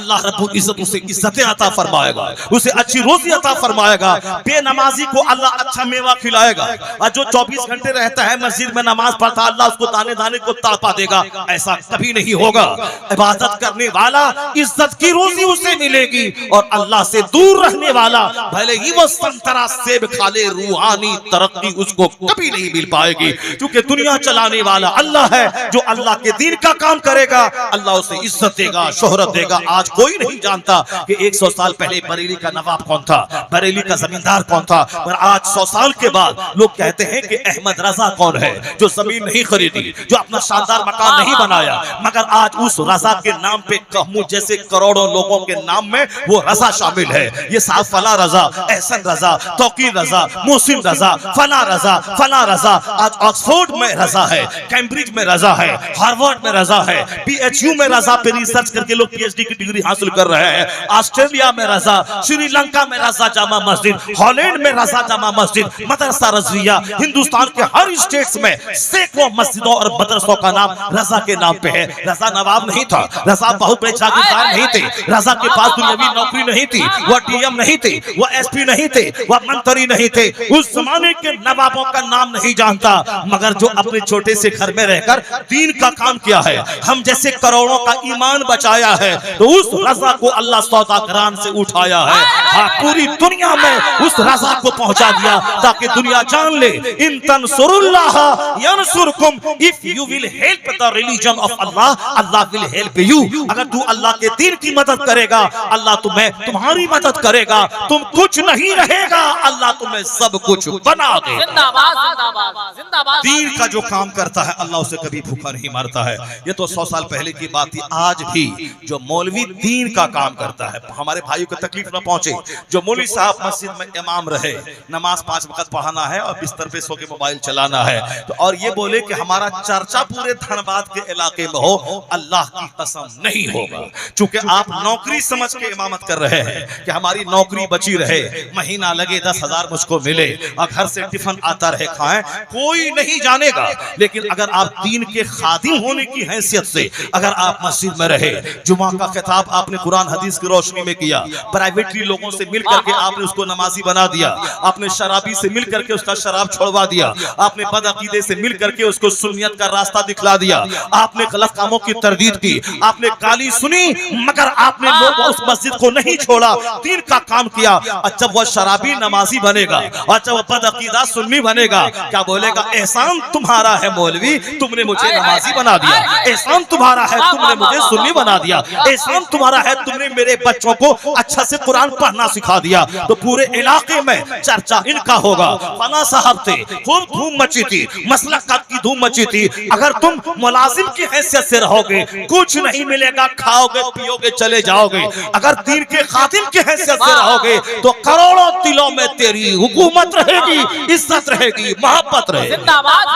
अल्लाह रब्बुल इज्जत उसे इज्जतें अता फरमाएगा, उसे अच्छी रोजी अता फरमाएगा। बेनमाजी को अल्लाह अच्छा मेवा खिलाएगा, और जो 24 घंटे रहता है मस्जिद में नमाज पढ़ता, अल्लाह उसको दाने दाने को तड़पा देगा। ऐसा कभी नहीं होगा। इबादत करने वाला इज्जत की रोजी उसे मिलेगी, और अल्लाह से दूर रहने वाला भले ही वो संतरा सेब खा ले, रूहानी तरक्की उसको कभी नहीं मिल पाएगी। क्योंकि दुनिया चलाने वाला अल्लाह है। जो अल्लाह के दीन का काम करेगा अल्लाह उसे इज्जत देगा, शोहरत देगा। आज कोई नहीं जानता कि 100 साल पहले बरेली का नवाब कौन था, बरेली का जमींदार कौन था, पर आज 100 साल के बाद लोग कहते हैं कि अहमद रजा कौन है, जो जमीन नहीं खरीदी, जो अपना शानदार मकान नहीं बनाया, मगर आज उस रजा के नाम पे कहमू जैसे करोड़ों लोगों के नाम में वो रजा शामिल है। ये साहब फला रजा, एहसन रजा, तौकीर रजा, मोहसिन रजा, फला रजा, फला रजा। आज ऑक्सफोर्ड में रजा है, कैम्ब्रिज में रजा है, हार्वर्ड में रजा है, PHU में रजा पे रिसर्च करके लोग PhD की डिग्री हासिल कर रहे हैं। ऑस्ट्रेलिया में रजा, श्रीलंका में रजा जामा मस्जिद, हॉलैंड में रजा जामा मस्जिद, मदरसा रज़विया। हिंदुस्तान के हर स्टेट्स में सैकड़ों मस्जिदों और मदरसों का नाम रजा के नाम पे है। रजा नवाब नहीं था, रजा बहुत बड़े जागीरदार नहीं थे, रजा के पास दुनियावी नौकरी नहीं थी, वह DM नहीं थे, वह SP नहीं थे, वह मंत्री नहीं थे। उस जमाने के नवाबों का नाम नहीं जानता, मगर जो अपने छोटे से घर में रहकर दीन का काम किया है, हम जैसे करोड़ों का ईमान बचाया है, तो उस रजा को अल्लाह सौदागरान से उठाया है। हाँ, पूरी दुनिया में उस रजा को पहुंचा दिया, ताकि दुनिया जान ले, इन तंसुरुल्लाह यंसुरकुम, if you will help the religion of Allah, Allah will help you. अगर तू अल्लाह के दीन की मदद करेगा, अल्लाह तुम्हें तुम्हारी मदद करेगा। तुम कुछ नहीं रहेगा, अल्लाह तुम्हें सब कुछ बना दे। जिंदाबाद जिंदाबाद जिंदाबाद। दीन का जो काम करता है अल्लाह उसे कभी भूखा नहीं मारता है। ये तो 100 साल पहले की बात थी। आज भी जो मौलवी दीन का काम करता है, हमारे भाइयों को तकलीफ ना पहुंचे। जो मौलवी साहब मस्जिद में इमाम रहे, नमाज 5 वक्त पढ़ाना है और बिस्तर पे सो के मोबाइल चलाना है, तो और ये बोले कि हमारा चर्चा पूरे धनबाद के इलाके में हो, अल्लाह की कसम नहीं होगा। चूंकि आप नौकरी समझ के इमामत कर रहे हैं कि हमारी नौकरी बची रहे, महीना लगे 10,000 मुझको मिले और घर से टिफिन आता रहे, खाएं, कोई नहीं जानेगा। लेकिन अगर आप दीन के खादिम होने की हैसियत से अगर आप मस्जिद में रहे, जुमा का खिताब आपने कुरान हदीस की रोशनी में किया, प्राइवेटली लोगों से मिल करके आपने उसको नमाजी बना दिया, आपने शराबी से मिल करके उसका शराब छोड़वा दिया, आपने बदअकीदे से मिल करके उसको सुन्नियत का रास्ता दिखला दिया, आपने गलत कामों की तरदीद की, आपने गाली सुनी, मगर आपने लोग उस मस्जिद को नहीं छोड़ा, दीन का काम किया। और जब वह शराबी नमाजी बनेगा और जब वह बदअकीदा सुन्नी बनेगा, क्या बोलेगा? एहसान तुम्हारा है मौलवी, तुमने मुझे नमाजी बना दिया। एहसान तुम्हारा है, तुमने मुझे सुन्नी बना दिया। एहसान तुम्हारा है, तुमने मेरे बच्चों को अच्छा से कुरान पढ़ना सिखा दिया। तो पूरे इलाके में चर्चा इनका होगा। फला साहब थे, खूब धूम मची थी, मसलकत की धूम मची थी। अगर तुम मुलाजिम की हैसियत से रहोगे, कुछ नहीं मिलेगा, खाओगे पियोगे चले जाओगे। अगर दीन के खादिम की हैसियत से रहोगे, तो करोड़ों दिलों में तेरी हुकूमत रहेगी, इज्जत रहेगी, मोहब्बत रहेगी।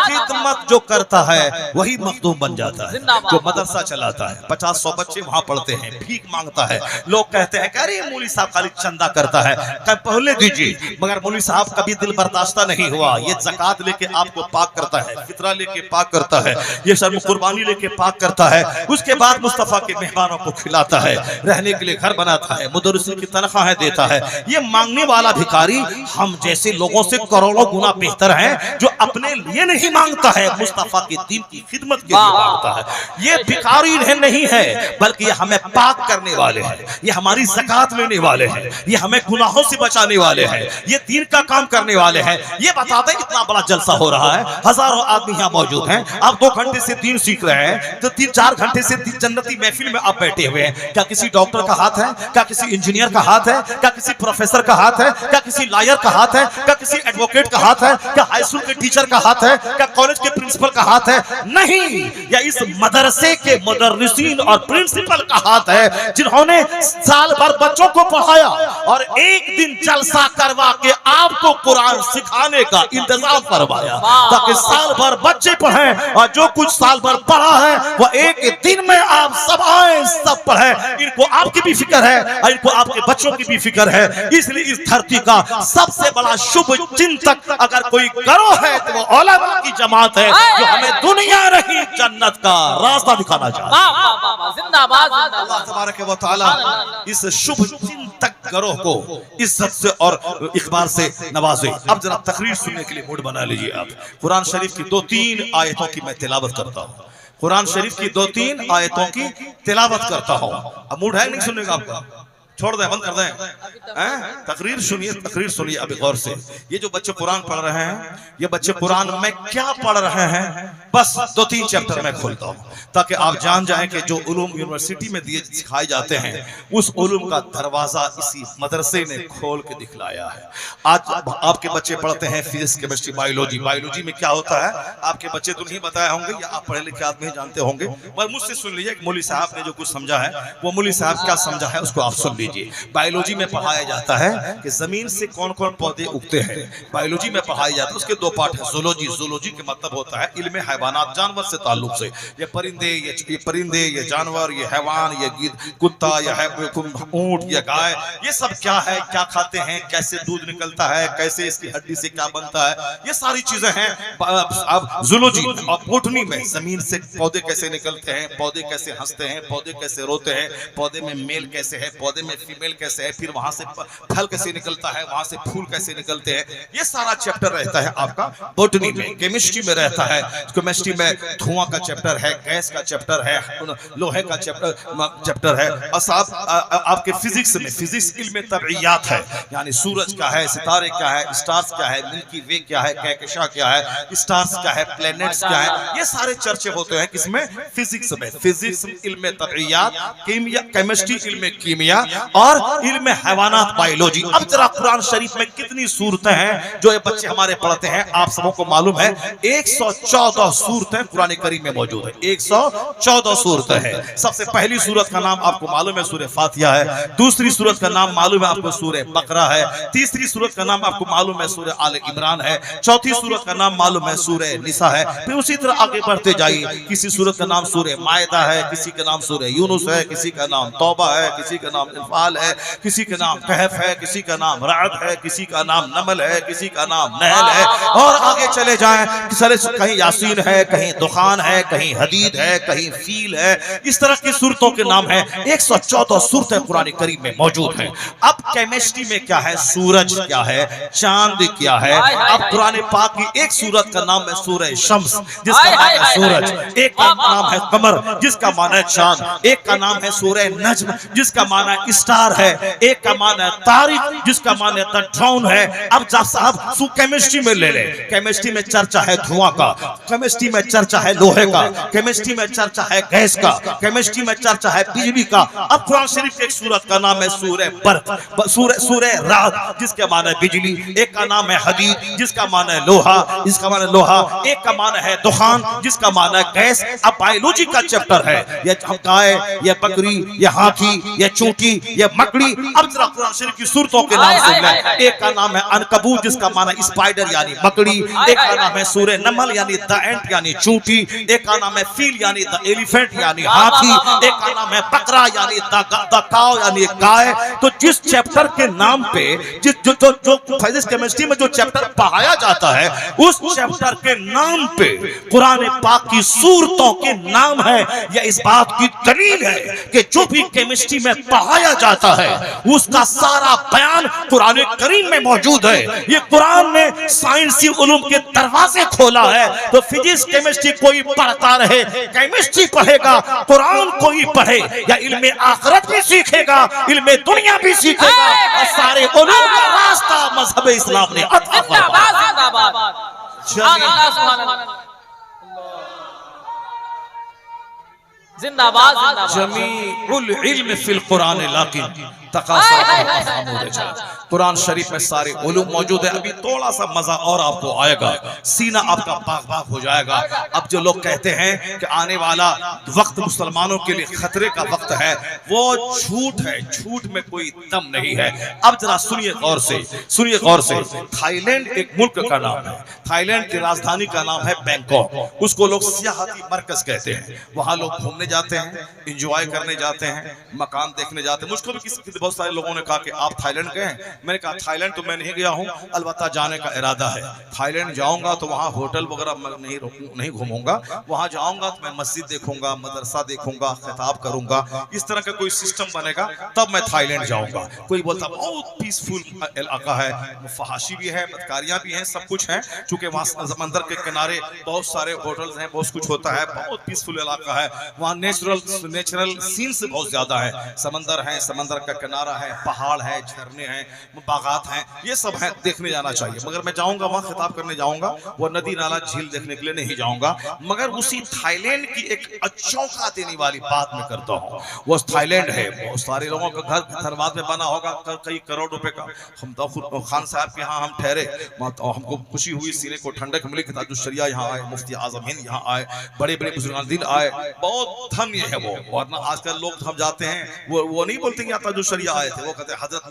खिदमत जो करता है वही मखदूम बन जाता है। जो मदरसा चलाता है, 50-100 बच्चे वहां पढ़ते हैं, भीख मांगता है, लोग कहते हैं अरे मौलवी साहब खाली चंदा करता है, पहले दीजिए, मगर मौलवी साहब कभी दिल बर्दाश्त नहीं हुआ। ये ज़कात लेके आपको पाक करता है, फितरा लेके पाक करता है, ये शर्म कुर्बानी लेके पाक करता है। उसके बाद मुस्तफा के मेहमानों को खिलाता है, रहने के लिए घर बनाता है, मुदर्रिसिन की तनख्वाहें देता है। ये मांगने वाला भिखारी हम जैसे लोगों से करोड़ों गुना बेहतर है, जो अपने लिए नहीं मांगता है, मुस्तफा के दीन की खिदमत के लिए मांगता है। ये भिखारी नहीं है, बल्कि ये हमें पाक करने वाले हैं, ये हमारी ज़कात लेने वाले हैं, ये हमें गुनाहों से बचाने वाले हैं, ये दीन का काम करने वाले हैं। ये बताते इतना बड़ा जलसा हो रहा है, हजारों आदमी यहाँ मौजूद हैं, आप 2 घंटे से दीन सीख रहे हैं, तो 3-4 घंटे से जन्नती महफिल में आप बैठे हुए हैं। क्या किसी डॉक्टर का हाथ है? क्या किसी इंजीनियर का हाथ है? क्या किसी प्रोफेसर का हाथ है? क्या किसी लॉयर का हाथ है? क्या किसी एडवोकेट का हाथ है? क्या हाई स्कूल के टीचर का हाथ है? क्या कॉलेज के प्रिंसिपल का हाथ है? नहीं, या इस मदरसे के मुदर्रिसीन और प्रिंसिपल का हाथ है, जिन्होंने साल भर बच्चों को पढ़ाया और एक दिन जलसा करवा के आपको कुरान सिखाने का इंतजाम करवाया, ताकि साल भर बच्चे पढ़ें और जो कुछ साल भर पढ़ा है वह एक दिन में आप सब आए, सब पढ़ें। इनको आपकी भी फिक्र है और इनको आपके बच्चों की भी फिक्र है। इसलिए इस धरती का सबसे बड़ा शुभ चिंतक अगर कोई करो है तो वो उलमा की जमात है, जो हमें दुनिया रही जन्नत का रास्ता दिखाना चाहती है। जिंदाबाद। तबारक व तआला इस शुभ चिंतक गिरोह को इज्जत से और इकबाल से नवाजे। अब जरा तकरीर सुनने के लिए मूड बना लीजिए आप। कुरान शरीफ की 2-3 आयतों की मैं तिलावत करता हूँ। कुरान शरीफ की 2-3 आयतों की तिलावत करता हूँ। अब मूड है नहीं सुनने का आपका? छोड़ दें, बंद कर दें। तकरीर सुनिए, तकरीर सुनिए अभी गौर से। ये जो बच्चे कुरान पढ़ रहे हैं, ये बच्चे कुरान में क्या पढ़ रहे हैं, बस 2-3 चैप्टर मैं खोलता हूँ ताकि आप जान जाएं कि जो उलूम यूनिवर्सिटी में दिए सिखाए जाते हैं उस उलूम का दरवाजा इसी मदरसे ने खोल के दिखलाया है। आज आपके बच्चे पढ़ते हैं फिजिक्स, केमिस्ट्री, बायोलॉजी। बायोलॉजी में क्या होता है आपके बच्चे तो नहीं बताए होंगे या आप पढ़े लिखे आदमी जानते होंगे, पर मुझसे सुन लीजिए। मौलवी साहब ने जो कुछ समझा है वो मौलवी साहब क्या समझा है उसको आप सुन लीजिए। बायोलॉजी में पढ़ाया जाता है कि जमीन से कौन कौन पौधे उगते हैं। बायोलॉजी में पढ़ाया जाता है, उसके 2 पार्ट है। ज़ूलॉजी, ज़ूलॉजी के मतलब होता है इल्म हैवानात, जानवर से ताल्लुक से। ये परिंदे, ये जानवर, ये हैवान, ये कुत्ता, ये ऊंट, ये गाय, ये सब क्या है, क्या खाते हैं, कैसे दूध निकलता है, कैसे इसकी हड्डी से क्या बनता है, ये सारी चीजें हैं अब ज़ूलॉजी। और बोटनी में जमीन से पौधे कैसे निकलते हैं, पौधे कैसे हंसते हैं, पौधे कैसे रोते हैं, पौधे में मेल कैसे है, पौधे में फीमेल कैसे है, फिर वहां से फल कैसे निकलता है, वहां से फूल कैसे निकलते हैं, ये सारा चैप्टर रहता है आपका बोटनी में। केमिस्ट्री में रहता है, केमिस्ट्री में धुआं का चैप्टर है, गैस का चैप्टर है, लोहे का चैप्टर है। और साहब आपके फिजिक्स में, फिजिक्स इल्म तबइयात है, यानी सूरज क्या है, सितारे क्या है, स्टार्स क्या है, मिल्की वे क्या है, कहकशां क्या है, स्टार्स क्या है, प्लैनेट्स क्या है, ये सारे चर्चे होते हैं किसमें, फिजिक्स में। फिजिक्स इल्म तबइयात, कीमिया केमिस्ट्री इल्म कीमिया और इल्म हैवानात बायोलॉजी। अब जरा कुरान शरीफ में कितनी सूरतें हैं जो ये बच्चे हमारे पढ़ते हैं, आप सबों को मालूम है 114 सूरतें कुरान करीम में मौजूद है। 114 सूरतें हैं। सबसे पहली सूरत का नाम आपको मालूम है सूरह फातिहा है, दूसरी सूरत का नाम मालूम है आपको सूरह बकरा है, तीसरी सूरत का नाम आपको मालूम है सूरह आले इमरान है, चौथी सूरत का नाम मालूम है सूरह निसा है। फिर उसी तरह आगे बढ़ते जाइए, किसी सूरत का नाम सूरह मायदा है, किसी का नाम सूरह यूनुस है, किसी का नाम तौबा है, किसी का नाम इनफाल है, किसी का नाम कहफ है, किसी का नाम राद है, किसी का नाम नमल है, किसी का नाम नहल है, और आगे चले जाएं कहीं यासीन है, कहीं दुखान है, कहीं हदीद है, कहीं फील है। इस तरह की सूरतों के नाम है। 114 सूरतें कुरान करीम में मौजूद हैं। अब केमिस्ट्री में क्या है, सूरज क्या है, चांद क्या है। अब कुरान पाक की एक सूरत का नाम है सूरह शम्स, जिसका नाम है सूरज, एक का नाम है कमर, जिसका माना है चांद, एक का नाम है सूरह नज्म, जिसका माना है स्टार है, एक का माना है तारिक, जिसका माना है ड्रोन है। अब जब साहब केमिस्ट्री में ले ले, केमिस्ट्री में चर्चा है धुआं का, केमिस्ट्री में चर्चा है लोहे का, केमिस्ट्री में चर्चा है गैस का, केमिस्ट्री में चर्चा है बिजली का। अब कुरान शरीफ की एक सूरत का नाम है सूरह बर्क, सूरह रात, जिसके माना है बिजली, एक का नाम है हदीद, जिसका माना है लोहा, जिसका माना है लोहा, एक का माना है दुखान, जिसका माना है गैस। अब बायोलॉजी का चैप्टर है, ये गाय, ये बकरी, ये हाथी, ये चूंटी, ये मकड़ी। अब जरा कुरान शरीफ की सूरतों के नाम सुन लें। एक का नाम है अनकबूत, जिसका माना है स्पाइडर यानी मकड़ी, एक का नाम है सूरह नमल यानी द एंट यानी चूंटी, एक का नाम है फील यानी द एलिफेंट यानी हाथी, एक का नाम है बकरा यानी द काव यानी गाय। तो जिस चैप्टर के नाम पे जो फिजिक्स केमिस्ट्री में जो चैप्टर पढ़ाया जाता है, उस चैप्टर के नाम पे कुरान पाक की सूरतों के नाम है। यह इस बात की दलील है कि जो भी केमिस्ट्री में पढ़ाया जाता है उसका सारा बयान कुरान करीम में मौजूद है। ये कुरान ने साइंसी उलूम के दरवाजे खोला है। तो फिजिक्स केमिस्ट्री कोई पढ़ता रहे, केमिस्ट्री पढ़ेगा, कुरान कोई पढ़े, या इल्मे आखिरत भी सीखेगा, इल्मे दुनिया भी सीखेगा, और सारे उलूम का रास्ता मजहब इस्लाम ने अता फरमाया। जिंदाबाद जिंदाबाद। जमीउल इल्म फिल कुरान लाकिन कुरान शरीफ में सारे उलूम मौजूद है। अभी थोड़ा सा मजा और आपको आएगा, सीना आपका बाग बाग हो जाएगा। अब जो लोग कहते हैं कि आने वाला वक्त मुसलमानों के लिए खतरे का वक्त है, वो झूठ है, झूठ में कोई दम नहीं है। अब जरा सुनिए गौर से, सुनिए गौर से। थाईलैंड एक मुल्क का नाम है, थाईलैंड की राजधानी का नाम है बैंकॉक। उसको लोग सियाहती मरकज कहते हैं, वहां लोग घूमने जाते हैं, इंजॉय करने जाते हैं, मकान देखने जाते हैं। मुझको भी किसी बहुत सारे लोगों ने कहा कि आप थाईलैंड गए हैं? मैंने कहा थाईलैंड तो मैं नहीं गया हूँ, अलबत्ता जाने का इरादा है। थाईलैंड जाऊंगा तो वहाँ होटल वगैरह नहीं घूमूंगा, वहाँ जाऊंगा तो मैं मस्जिद देखूंगा, मदरसा देखूंगा, खिताब करूंगा। इस तरह का कोई सिस्टम बनेगा तब मैं थाईलैंड जाऊंगा। कोई बोलता बहुत पीसफुल इलाका है, फहाशी भी है, बदकारियां भी हैं, सब कुछ है, चूंकि वहाँ समंदर के किनारे बहुत सारे होटल्स हैं, बहुत कुछ होता है, बहुत पीसफुल इलाका है। वहाँ नेचुरल सीन्स बहुत ज्यादा है, समंदर है, समंदर का किनारा है, पहाड़ है, झरने हैं, बागात हैं, ये सब है, देखने जाना चाहिए। मगर मैं जाऊंगा वहाँ खिताब करने जाऊंगा, वो नदी नाला झील देखने के लिए नहीं जाऊंगा। मगर उसी थाईलैंड की एक अचौंका देने वाली बात मैं करता हूँ। वो थाईलैंड है, बहुत सारे लोगों का घर धनबाद में बना होगा कई करोड़ रुपए का। हम तो खान साहब के यहाँ हम ठहरे, हमको खुशी हुई, सीने को ठंडक मिली कि ताजुश शरिया यहाँ आए, मुफ्ती आजम हिंद यहाँ आए, बड़े बड़े बुजुर्गान आए, बहुत धन्य है वो। वरना आजकल लोग हम जाते हैं वो नहीं बोलते कि ताजुश शरिया आए थे, वो कहते हैं हजरत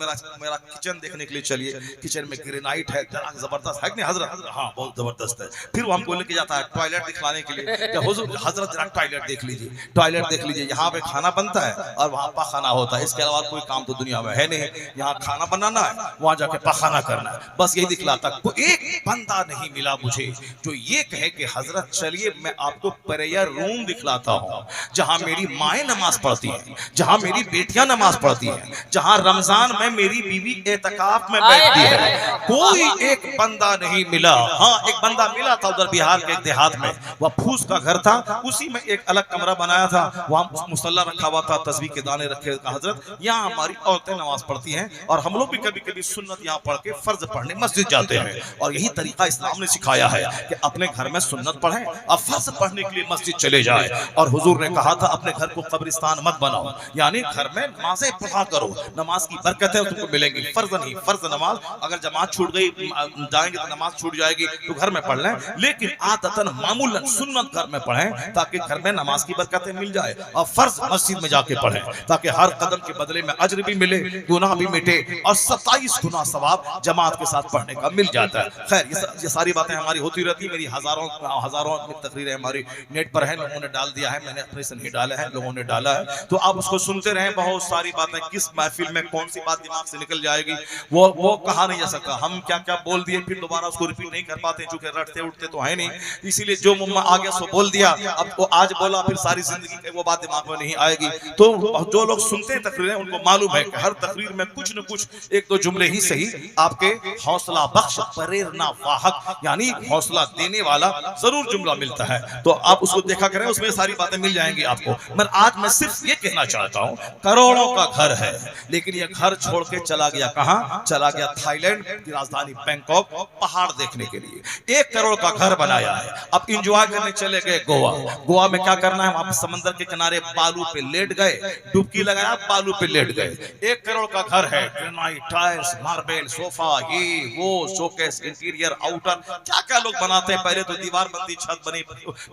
मेरा किचन देखने के लिए चलिए, किचन में ग्रेनाइट है, जबरदस्त है कि नहीं हजरत? हाँ बहुत जबरदस्त है। फिर वो हमको लेके जाता है टॉयलेट दिखलाने के लिए, हुजूर हजरत जरा टॉयलेट देख लीजिए, टॉयलेट देख लीजिए, यहाँ पे खाना बनता है और वहाँ पाखाना होता है, इसके अलावा कोई काम तो दुनिया में है नहीं। यहाँ खाना बनाना है, वहाँ जाके पाखाना करना है, बस यही दिखलाता। कोई एक बंदा नहीं मिला मुझे जो ये कहे कि हजरत चलिए मैं आपको प्रेयर रूम दिखलाता हूँ, जहाँ मेरी माएँ नमाज पढ़ती हैं, जहाँ मेरी बेटियां नमाज पढ़ती हैं, जहाँ रमजान में मेरी बीवी एतकाफ में बैठती है। कोई एक बंदा नहीं मिला। हाँ एक बंदा मिला था उधर बिहार के एक देहात में, वह फूस का घर था, उसी में एक अलग कमरा बनाया था, वहाँ मुसल्ला रखा हुआ था, तस्बीह के दाने रखे। हजरत यहाँ हमारी औरतें नमाज पढ़ती हैं और हम लोग भी कभी कभी सुन्नत यहाँ पढ़ के फर्ज पढ़ने मस्जिद जाते हैं, और यही तरीका इस्लाम ने सिखाया है कि अपने घर में सुन्नत पढ़ें और फर्ज पढ़ने के लिए मस्जिद चले जाए। और हुजूर ने कहा था अपने घर को कब्रिस्तान मत बनाओ, यानी घर में नमाजें पढ़ा करो, नमाज की बरकतें तुमको मिलेंगी। फर्ज नहीं, फर्ज नमाज अगर जमात छूट गई, जाएंगे तो नमाज छूट जाएगी, तो घर में पढ़ लें, लेकिन आदतन मामूलन सुन्नत घर में पढ़ें ताकि घर में नमाज की बरकतें मिल जाए, और फर्ज मस्जिद में जाके पढ़ें ताकि हर कदम के बदले में अज्र भी मिले, गुनाह भी मिटे, और 27 गुना सवाब जमात के साथ पढ़ने का मिल जाता है। खैर ये सारी बातें हमारी होती रहती, मेरी हजारों तकरीरें हमारी नेट पर है, लोगों ने डाल दिया है, मैंने अपने से नहीं डाला है, लोगों ने डाला है, तो आप उसको सुनते रहें। बहुत सारी बातें, किस महफिल में कौन सी बात दिमाग से निकल जाएगी वो कहा नहीं जा सकता। हम क्या क्या बोल दिए फिर दोबारा उसको रिपीट नहीं कर पाते, चूंकि रटते उठते तो है नहीं, इसीलिए जो मुम्मा आ गया सो बोल दिया, अब वो आज बोला फिर सारी जिंदगी वो बात दिमाग में नहीं आएगी। तो जो लोग सुनते हैं तकरीरें उनको मालूम है कि हर तकरीर में कुछ न कुछ एक दो जुमले ही सही आपके हौसला बख्श, प्रेरणा वाहक, यानी हौसला देने वाला जरूर जुमला मिलता है, तो आप उसको देखा करें, उसमें सारी बातें मिल जाएंगी आपको। मगर आज मैं सिर्फ ये कहना चाहता हूँ, करोड़ों का घर है, लेकिन ये घर छोड़ के चला गया कहाँ? चला गया थाईलैंड की राजधानी बैंकॉक, पहाड़ देखने के लिए। 1 करोड़ का घर बनाया है, अब इंजॉय करने चले गए गोवा। गोवा में क्या करना है? वहां समंदर के किनारे बालू पे लेट गए, डुबकी लगाया, बालू पे लेट गए। 1 करोड़ का घर है, ग्रेनाइट, टाइल्स, मार्बल, सोफा, ये वो, शोकेस, इंटीरियर, आउटर, क्या क्या लोग बनाते हैं। पहले तो दीवार बनती, छत बनी,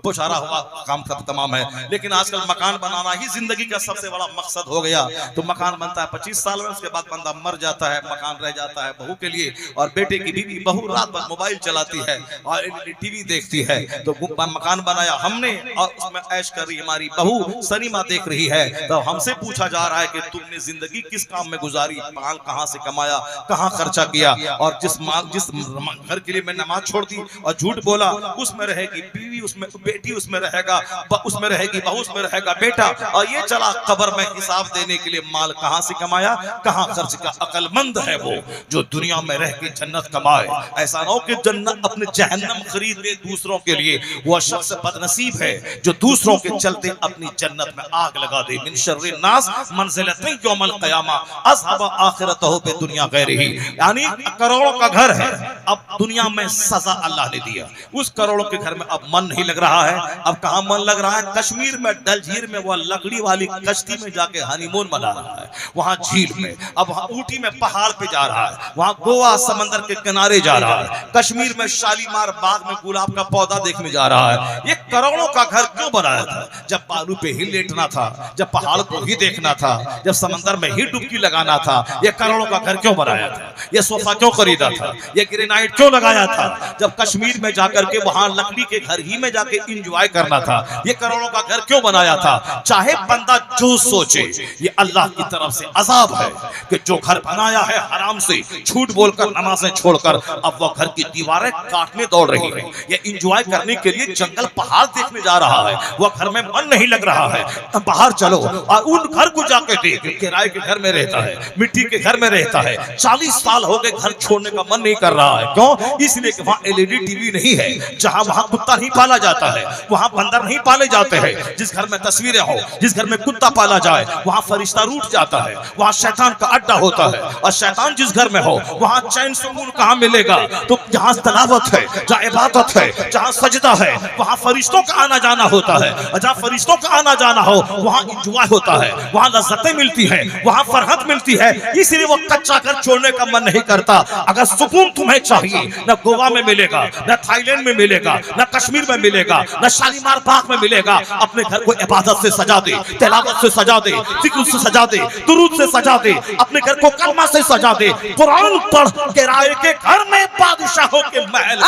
पुछारा हुआ, काम तमाम है, लेकिन आजकल मकान बनाना ही जिंदगी का सबसे बड़ा मकसद हो गया। तो मकान बनता है 25 साल में, उसके बाद बंदा मर जाता है, मकान रह जाता है बहू के लिए, और बेटे की बीवी बहू रात भर मोबाइल चलाती है और टीवी देखती है। तो मकान बनाया हमने और उसमें ऐश कर रही हमारी बहू, सिनेमा देख रही है। तो हमसे पूछा जा रहा है कि तुमने जिंदगी किस काम में गुजारी, माल कहां से कमाया, कहां खर्चा किया, और जिस घर के लिए मैं नमाज छोड़ दी और झूठ बोला, उसमें रहेगी बीवी, उसमें बेटी, उसमें रहेगा, उसमें रहेगी बहू, उसमें रहेगा बेटा, और ये चला कब्र में हिसाब देने के लिए माल कहां से कमाया, कहां खर्च किया। अकलमंद है वो जो दुनिया में रह के जन्नत कमाए। ऐसा ना हो कि जन्नत अपने जहन्नम खरीद ले दूसरों के लिए। वह शख्स बदनसीब है जो दूसरों के चलते अपनी जन्नत में आग लगा दे। मिन शर्रि नास मंजिलतन यौमल क़यामा अज़हब आखिरतहु बे दुनिया गैरिही। यानी करोड़ों का घर है, अब दुनिया में सजा अल्लाह ने दिया। उस करोड़ों के घर में अब मन नहीं लग रहा है। अब कहां मन लग रहा है? कश्मीर में डल झील में वह लकड़ी वाली कश्ती में जाके हनीमून मना रहा है, वहां झील में। अब ऊटी में पहाड़ पे जा रहा है, वहां गोवा समंदर के किनारे जा रहा है, कश्मीर में शालीमार बाग में गुलाब का पौधा देखने जा रहा है। ये करोड़ों का घर क्यों बनाया था? जब बालू पे ही लेटना था, जब पहाड़ को ही देखना था, जब समंदर में ही डुबकी लगाना था। ये करोड़ों का घर क्यों बनाया था? ये सोफा क्यों खरीदा था? ये ग्रेनाइट क्यों लगाया था? जब कश्मीर में जाकर के वहां लकड़ी के घर ही में जाके इंजॉय करना था। ये करोड़ों का घर क्यों क्यों बनाया था? चाहे बंदा जो सोचे, ये अल्लाह की तरफ से अजाब है कि जो घर बनाया है हराम से, झूठ बोलकर, नमाजें छोड़कर, अब वो घर की दीवारें काटने दौड़ रही है। ये इंजॉय करने के लिए जंगल पहाड़ देखने जा रहा है, वो घर में मन नहीं लग रहा है। अब बाहर चलो और उन घर को जाके देख, किराए के घर में रहता है, मिट्टी के घर में रहता है, 40 साल हो गए, घर छोड़ने का मन नहीं कर रहा है। क्यों? इसलिए कि वहाँ एलईडी टीवी नहीं है, जहां वहां कुत्ता नहीं पाला जाता है, वहां बंदर नहीं पाले जाते हैं। जिस घर में तस्वीरें हो, जिस घर में कुत्ता पाला जाए, वहां फरिश्ता रूठ जाता है, वहां शैतान का अड्डा होता है। और शैतान जिस घर में हो, वहां चैन सुकून कहां मिलेगा? तो जहां तलावत है, जहां इबादत है, जहां सजदा है, वहां फरिश्तों का आना जाना होता है। और जहां फरिश्तों का आना जाना हो, वहां इंजॉय होता है, वहां लज्जतें मिलती है, वहां फरहत मिलती है। इसलिए वो कच्चा घर छोड़ने का मन नहीं करता। अगर सुकून तुम्हें चाहिए, न गोवा में मिलेगा, न थाईलैंड में मिलेगा, न कश्मीर में मिलेगा, न शालीमार बाग में मिलेगा। अपने घर को इबादत से सजा दे, तिलावत से सजा दे, जिक्र से सजा दे, दुरूद से सजा दे, अपने घर को कलमा से सजा दे। कुरान पढ़, किराए के घर में बादशाहों के महल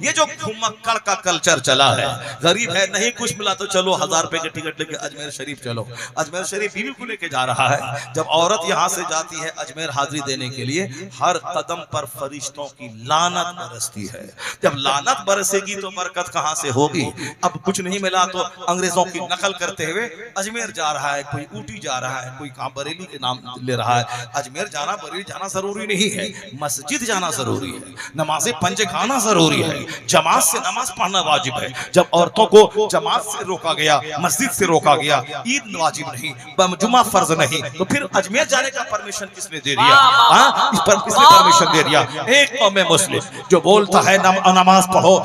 ये जो घुमक्कड़ का कल्चर चला है, गरीब है, नहीं कुछ मिला तो चलो 1000 रुपए के टिकट लेके अजमेर शरीफ चलो। अजमेर शरीफ बीवी को लेके जा रहा है। जब औरत यहाँ से जाती है अजमेर हाजिरी देने के लिए, हर कदम पर फरिश्तों की लानत बरसती है। जब लानत बरसेगी तो बरकत कहाँ से होगी? अब कुछ नहीं मिला तो अंग्रेजों की नकल करते हुए अजमेर जा रहा है, कोई ऊटी जा रहा है, कोई कहाँ बरेली के नाम ले रहा है। अजमेर जाना, बरेली जाना जरूरी नहीं है, मस्जिद जाना जरूरी है, नमाज़ें पंज खाना जरूरी है, जमात से नमाज पढ़ना वाजिब है। जब औरतों को जमात से रोका गया, मस्जिद से रोका गया, ईद वाजिब नहीं, जुमा फर्ज नहीं, तो फिर अजमेर जाने का परमिशन किसने दे दिया? इस पर किसने परमिशन दे दिया? एक कौम मुस्लिम जो बोलता है नमाज पढ़ो,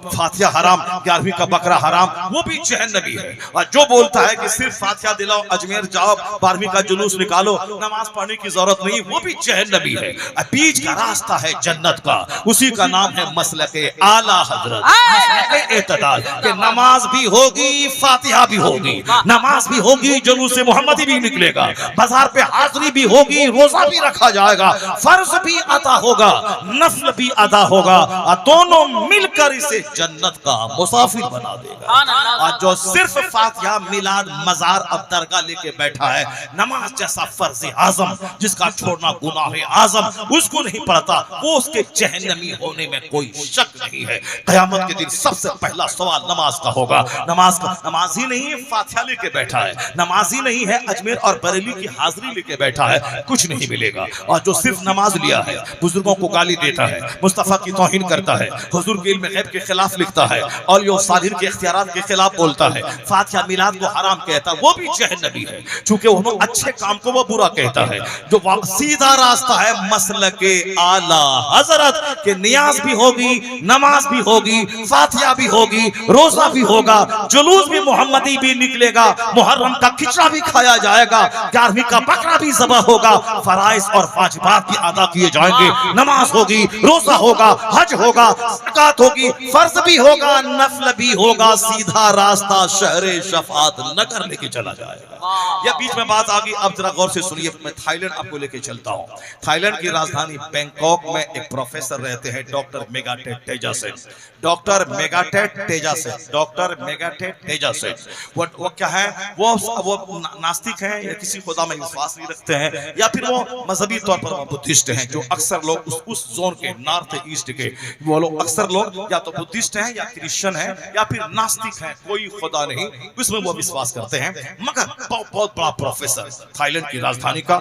फातिहा हराम, 11वीं का बकरा हराम, वो भी जहन्नमी है। और जो बोलता है कि सिर्फ फातिहा दिलाओ, अजमेर जाओ, 12वीं का जुलूस निकालो, नमाज पढ़ने की जरूरत नहीं, वो भी जहन्नमी है। बीच का रास्ता है जन्नत का, उसी का नाम है मसलके आला हजरत, मसलके इत्तदाल, कि नमाज भी होगी, फातिहा भी होगी, नमाज भी होगी, जुलूस मोहम्मदी भी निकलेगा, बाजार पे हाजिरी भी होगी, रोजा भी रखा जाएगा, फर्ज भी अदा होगा, नफल भी अदा होगा, और दोनों मिलकर इसे जन्नत का मुसाफिर बना देगा। और जो सिर्फ फातिहा, मिलाद, मजार और दरगाह लेके बैठा है, नमाज जैसा फर्ज आजम जिसका छोड़ना गुनाह है आजम, उसको नहीं पढ़ता, वो उसके जहन्नमी होने में कोई शक नहीं है। क़यामत के दिन सबसे पहला सवाल नमाज का होगा। नमाज का, नमाज ही नहीं है फातिहा लेके बैठा है, नमाज ही नहीं है अजमेर और बरेली की हाजिरी लेके बैठा है, कुछ नहीं मिलेगा। और जो सिर्फ नमाज लिया है, बुजुर्गों को गाली देता है, मुस्तफा की तौहीन करता है, हुजूर के इल्म गैब के खिलाफ लिखता है, और यो सालिर के इख्तियारात के खिलाफ बोलता है, फातिहा मिलाद को हराम कहता है, वो भी जहन्नमी है, क्योंकि वो अच्छे काम को वो बुरा कहता है। जो सीधा रास्ता है मसलके आला हजरत, के नियाज भी होगी, नमाज भी होगी, फातिहा भी होगी, रोजा भी होगा, जुलूस भी मोहम्मदी भी निकलेगा, मुहर्रम का खिचड़ा भी खाया जाएगा, 11वीं का बकरा भी ज़बह होगा, फराइज और वाजिबात भी अदा किए जाएंगे, नमाज होगी, रोजा होगा, हज होगा, ज़कात होगी, फर्ज भी होगा, नफल भी होगा, सीधा रास्ता शहरे शफात नगर लेके चला जाएगा। यह बीच में बात आ गई, अब जरा गौर से सुनिए। मैं थाईलैंड आपको लेके चलता हूँ। थाईलैंड की राजधानी बैंकॉक में एक प्रोफेसर रहते हैं, डॉक्टर मेगाटेट तेजासेन। डॉक्टर मेगाटेट तेजासेन, डॉक्टर मेगाटेट तेजासेन वो क्या है? वो नास्तिक हैं, या किसी खुदा में विश्वास नहीं रखते हैं, या फिर वो मजहबी तौर पर बुद्धिस्ट हैं। जो अक्सर लोग उस जोन के, नॉर्थ ईस्ट के, वो लोग अक्सर लोग या तो बुद्धिस्ट हैं, या क्रिश्चियन हैं, या फिर नास्तिक हैं, कोई खुदा नहीं, उसमें वो विश्वास करते हैं। मगर बहुत बड़ा प्रोफेसर, थाईलैंड की राजधानी का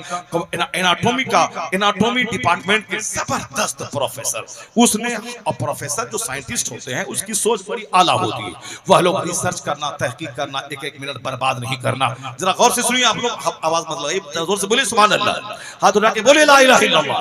एनाटॉमी डिपार्टमेंट के जबरदस्त प्रोफेसर, उसने, और प्रोफेसर जो साइंटिस्ट होते हैं उसकी सोच बड़ी आला होती है। वह लोग रिसर्च करना, तहकीक करना, एक मिनट बर्बाद नहीं करना। जरा गौर से सुनिए आप लोग, आवाज मत लगाइए, जोर से बोलिए सुभान अल्लाह, हाथ उठा के बोलिए ला इलाहा इल्लल्लाह।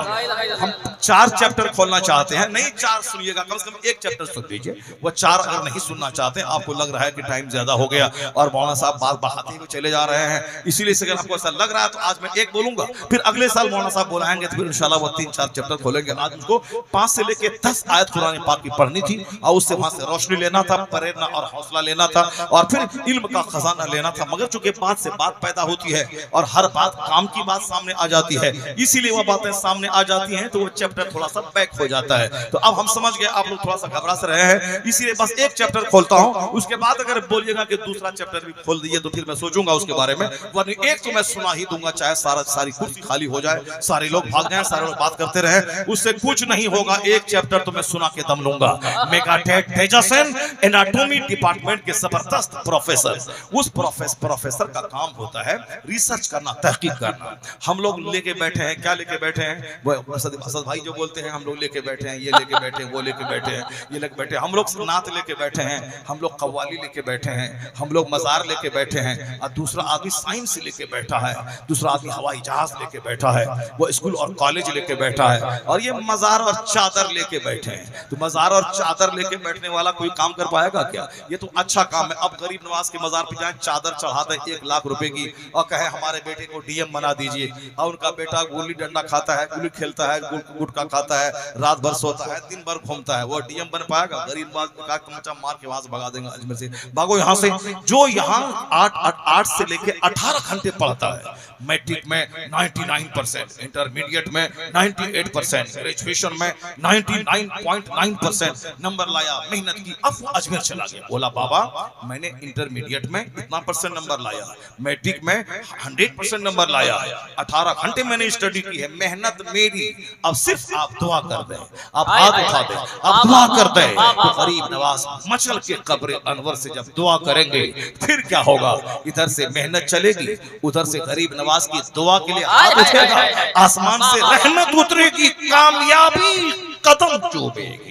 हम 4 चैप्टर खोलना चाहते हैं, नहीं 4 सुनिएगा, कम से कम 1 चैप्टर सुन लीजिए। वो 4 अगर नहीं सुनना चाहते, आपको लग रहा है कि टाइम ज्यादा हो गया और मौलाना साहब बात बढ़ाते हुए चले जा रहे हैं, इसीलिए से अगर आपको ऐसा लग रहा है तो आज मैं 1 बोलूंगा, फिर अगले साल मौलाना साहब बुलाएंगे तो फिर इंशाल्लाह वो 3-4 चैप्टर खोलेंगे। आज उनको 5 से लेके 10 आयत कुरान पाक की पढ़नी थी, और उससे वहां से रोशनी लेना था, प्रेरणा और हौसला लेना था, और फिर इल्म का खजाना लेना था। मगर चूंकि बात से बात पैदा होती है और हर बात काम की बात सामने आ जाती है, इसीलिए वो बातें सामने आ जाती हैं, तो वो चैप्टर थोड़ा सा बैक हो जाता है। तो अब हम समझ गए, आप लोग थोड़ा सा घबरा से रहे हैं, इसीलिए बस एक चैप्टर खोलता हूं, उसके बाद अगर बोलिएगा कि दूसरा चैप्टर भी खोल दीजिए तो फिर मैं सोचूंगा उसके बारे में, वरना एक तो मैं सुना ही दूंगा, चाहे सारी कुर्सी खाली हो जाए, सारे लोग भाग जाएं, सारे लोग बात करते रहे, उससे कुछ नहीं होगा। एक चैप्टर तो मैं सुना के दम लूंगा। मेगाटेक तेजसन एनाटॉमी डिपार्टमेंट के जबरदस्त प्रोफेसर, उस प्रोफेसर का काम होता है रिसर्च करना, तहकीक करना। हम लोग लेके बैठे हैं, क्या लेके बैठे हैं, वो असद भाई जो बोलते हैं, हम लोग लेके बैठे हैं, ये लेके बैठे हैं, वो लेके बैठे हैं, ये लेके बैठे हैं, हम लोग नात लेके बैठे हैं, हम लोग कव्वाली लेके बैठे हैं, हम लोग मजार लेके बैठे हैं, और दूसरा आदमी साइंस लेके बैठा है, दूसरा आदमी हवाई जहाज लेके बैठा है, वो स्कूल और कॉलेज लेके बैठा है, और ये मजार और चादर लेके बैठे हैं। तो मजार और चादर लेके बैठने वाला कोई काम कर पाएगा क्या? ये तो अच्छा काम है। अब गरीब नवाज के मजार पे जाए, चादर चढ़ा दे 1 लाख रुपए की और कहे हमारे बेटे को डीएम बना दीजिए, और उनका बेटा गुल्ली डंडा खाता है, गुल्ली खेलता है, गुटखा खाता है, रात भर सोता है, दिन भर घूमता है, वो डीएम बन पाएगा? गरीब नवाज का कमचा मार के वहां से भगा देंगे, अजमेर से भागो यहाँ से। जो यहाँ 8 से लेके 18 घंटे पढ़ता है, मैट्रिक में 99%, इंटरमीडिएट में 98%, ग्रेजुएशन में 99.9% नंबर लाया, मेहनत की, अब वो अजमेर चला गया। बोला बाबा मैंने इंटरमीडिएट में इतना % नंबर लाया, मैट्रिक में 100% नंबर लाया, 18 घंटे मैंने स्टडी की है, मेहनत मेरी, अब सिर्फ आप दुआ कर दें, आप हाथ उठा दें, आप दुआ कर दें। तो गरीब नवाज मचल के कब्र अनवर से जब दुआ करेंगे फिर क्या होगा? इधर से मेहनत चलेगी, उधर से गरीब नवाज की दुआ के लिए हाथ उठेगा, आसमान से रहमत उतरेगी, कामयाबी कदम चूमेगी।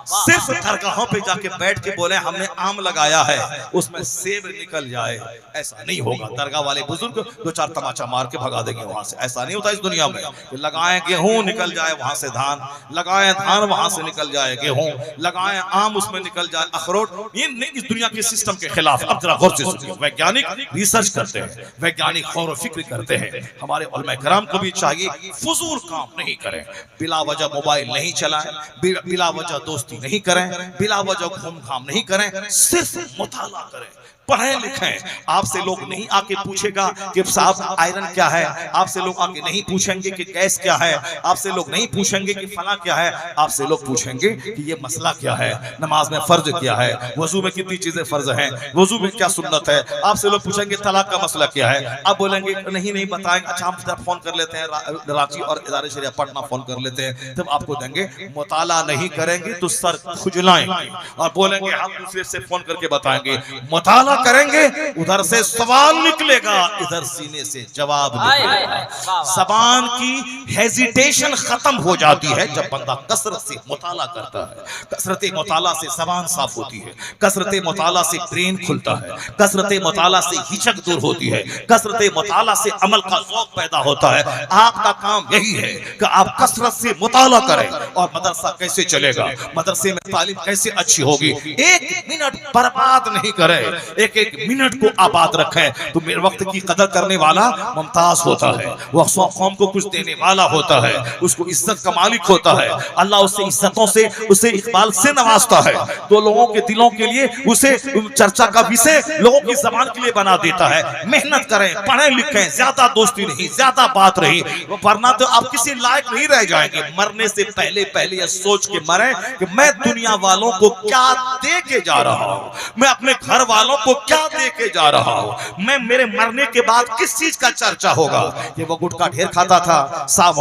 सिर्फ दरगाहों पे जाके बैठ के बोले हमने आम लगाया है, उसमें सेब निकल जाए, ऐसा नहीं होगा। दरगाह वाले बुजुर्ग 2-4 तमाचा मार के भगा देंगे वहां से, ऐसा नहीं होता इस दुनिया में। लगाएं गेहूं निकल जाए वहां से धान, लगाएं धान वहां से निकल जाए गेहूं, लगाएं आम उसमें निकल जाए अखरोट। ये इस दुनिया के सिस्टम के खिलाफ। अब जरा गौर से सुनिए, वैज्ञानिक रिसर्च करते हैं, वैज्ञानिक गौर फिक्र करते हैं। हमारे उलमा कराम को भी चाहिए फजूल काम नहीं करें, बिला वजह मोबाइल नहीं चलाएं, बिला वजह दोस्ती नहीं करें, बिला वजह घूम घाम नहीं करें, सिर्फ मुताला करें, पढ़ें लिखें। आपसे लोग नहीं आके पूछेगा कि साहब आयरन क्या है, आपसे लोग आके नहीं पूछेंगे कि गैस क्या है, आपसे लोग नहीं पूछेंगे कि फला क्या है, आपसे लोग पूछेंगे कि ये मसला क्या है, नमाज में फर्ज क्या है, वजू में कितनी चीजें फर्ज हैं, वजू में क्या सुन्नत है, आपसे लोग पूछेंगे तलाक का मसला क्या है, आप बोलेंगे नहीं बताएंगे, अच्छा हम फोन कर लेते हैं रांची और इदारे शरिया पटना फोन कर लेते हैं, तब आपको देंगे। मुताला नहीं करेंगे तो सर खुजलाएंगे और बोलेंगे हम दूसरे से फोन करके बताएंगे। मुताला करेंगे उधर से सवाल निकलेगा, इधर सीने से जवाब निकलेगा। जबान की हेजिटेशन खत्म हो जाती है जब बंदा कसरत से मुताला करता है। कसरत मुताला से जबान साफ होती है, कसरत मुताला से ब्रेन खुलता है, कसरत मुताला से हिचक दूर होती है, कसरत मुताला से अमल का ज़ौक़ पैदा होता है। आपका काम यही है कि आप कसरत से मुताला करें। और मदरसा कैसे चलेगा, मदरसे में तालीम कैसे अच्छी होगी, 1 मिनट बर्बाद नहीं करें, एक मिनट को आबाद रखें। तो मेरे वक्त की कदर करने वाला मुमताज होता है, वह कौम को कुछ देने वाला होता है, उसको इज्जत का मालिक होता है। अल्लाह उसे इज्जतों से, उसे इकबाल से नवाजता है, तो लोगों के दिलों के लिए उसे चर्चा का विषय लोगों की जबान के लिए बना देता है। मेहनत करें, पढ़ें लिखें, ज्यादा दोस्ती नहीं, ज्यादा बात रही, वरना तो आप किसी लायक नहीं रह जाएंगे। मरने से पहले यह सोच के मरे कि मैं दुनिया वालों को क्या दे के जा रहा हूं, मैं अपने घर वालों को क्या दे के जा रहा हूं, मैं मेरे मरने के बाद किस चीज का चर्चा होगा। ये वो गुटखा ढेर खाता था, साहब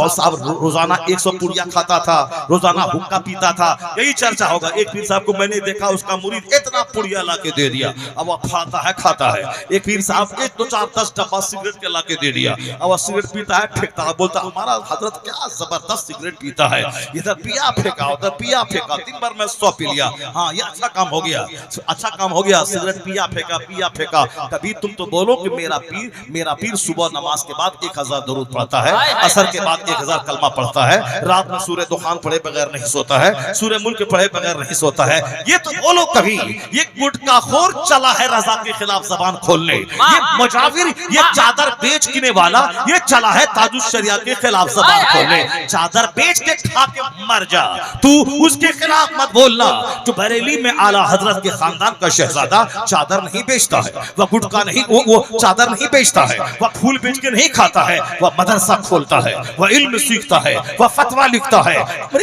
रोजाना 100 पुड़िया खाता था, रोजाना हुक्का पीता था, यही चर्चा होगा। एक पीर साहब को मैंने देखा, उसका मुरीद इतना पुड़िया ला के दे दिया, अब वो खाता है। एक पीर साहब 1-2-4-10 डब्बा सिगरेट के ला के दे दिया, अब वो सिगरेट पीता है, फेंकता है, बोलता हमारा हजरत क्या जबरदस्त सिगरेट पीता है, इधर पिया फेंका उधर पिया फेंका, दिन भर में 100 पी लिया। हाँ ये अच्छा काम हो गया, अच्छा काम हो गया, सिगरेट पिया फेंका। कभी तुम तो बोलो कि मेरा पीर सुबह नमाज के बाद 1000 दरूद पढ़ता है, असर के बाद 1000 कलमा पढ़ता है, रात में सूरह दुखान पढ़े बगैर नहीं सोता है, सूरह मुल्क पढ़े बगैर नहीं सोता है। ये तो बोलो कभी। ये गुटखाखोर चला है रजा के खिलाफ जबान खोलने, ये मुजाविर, ये चादर बेच गिने वाला, ये चला है ताजुश शरिया के खिलाफ जबान खोलने। चादर बेच के खा के मर जा, तू उसके खिलाफ मत बोलना। जो बरेली में आला हजरत के खानदान का शहजादा चादर नहीं बेचता है, वह गुटखा नहीं, वो चादर नहीं बेचता है, वह फूल बेच के नहीं खाता है, वह मदरसा खोलता है, वह इल्म सीखता है, वह फतवा लिखता है,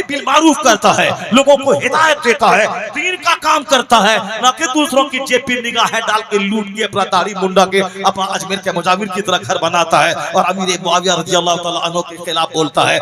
बिल मारूफ करता है, लोगों को हिदायत देता है, दीन का काम करता है, ना कि दूसरों की जेब पे निगाहें डाल के लूट के अपना दाढ़ी मुंडा के अपना अजमेर के मुजाविर की तरह घर बनाता है और अमीर मुआविया रज़ियल्लाहु तआला अन्हु के खिलाफ बोलता है।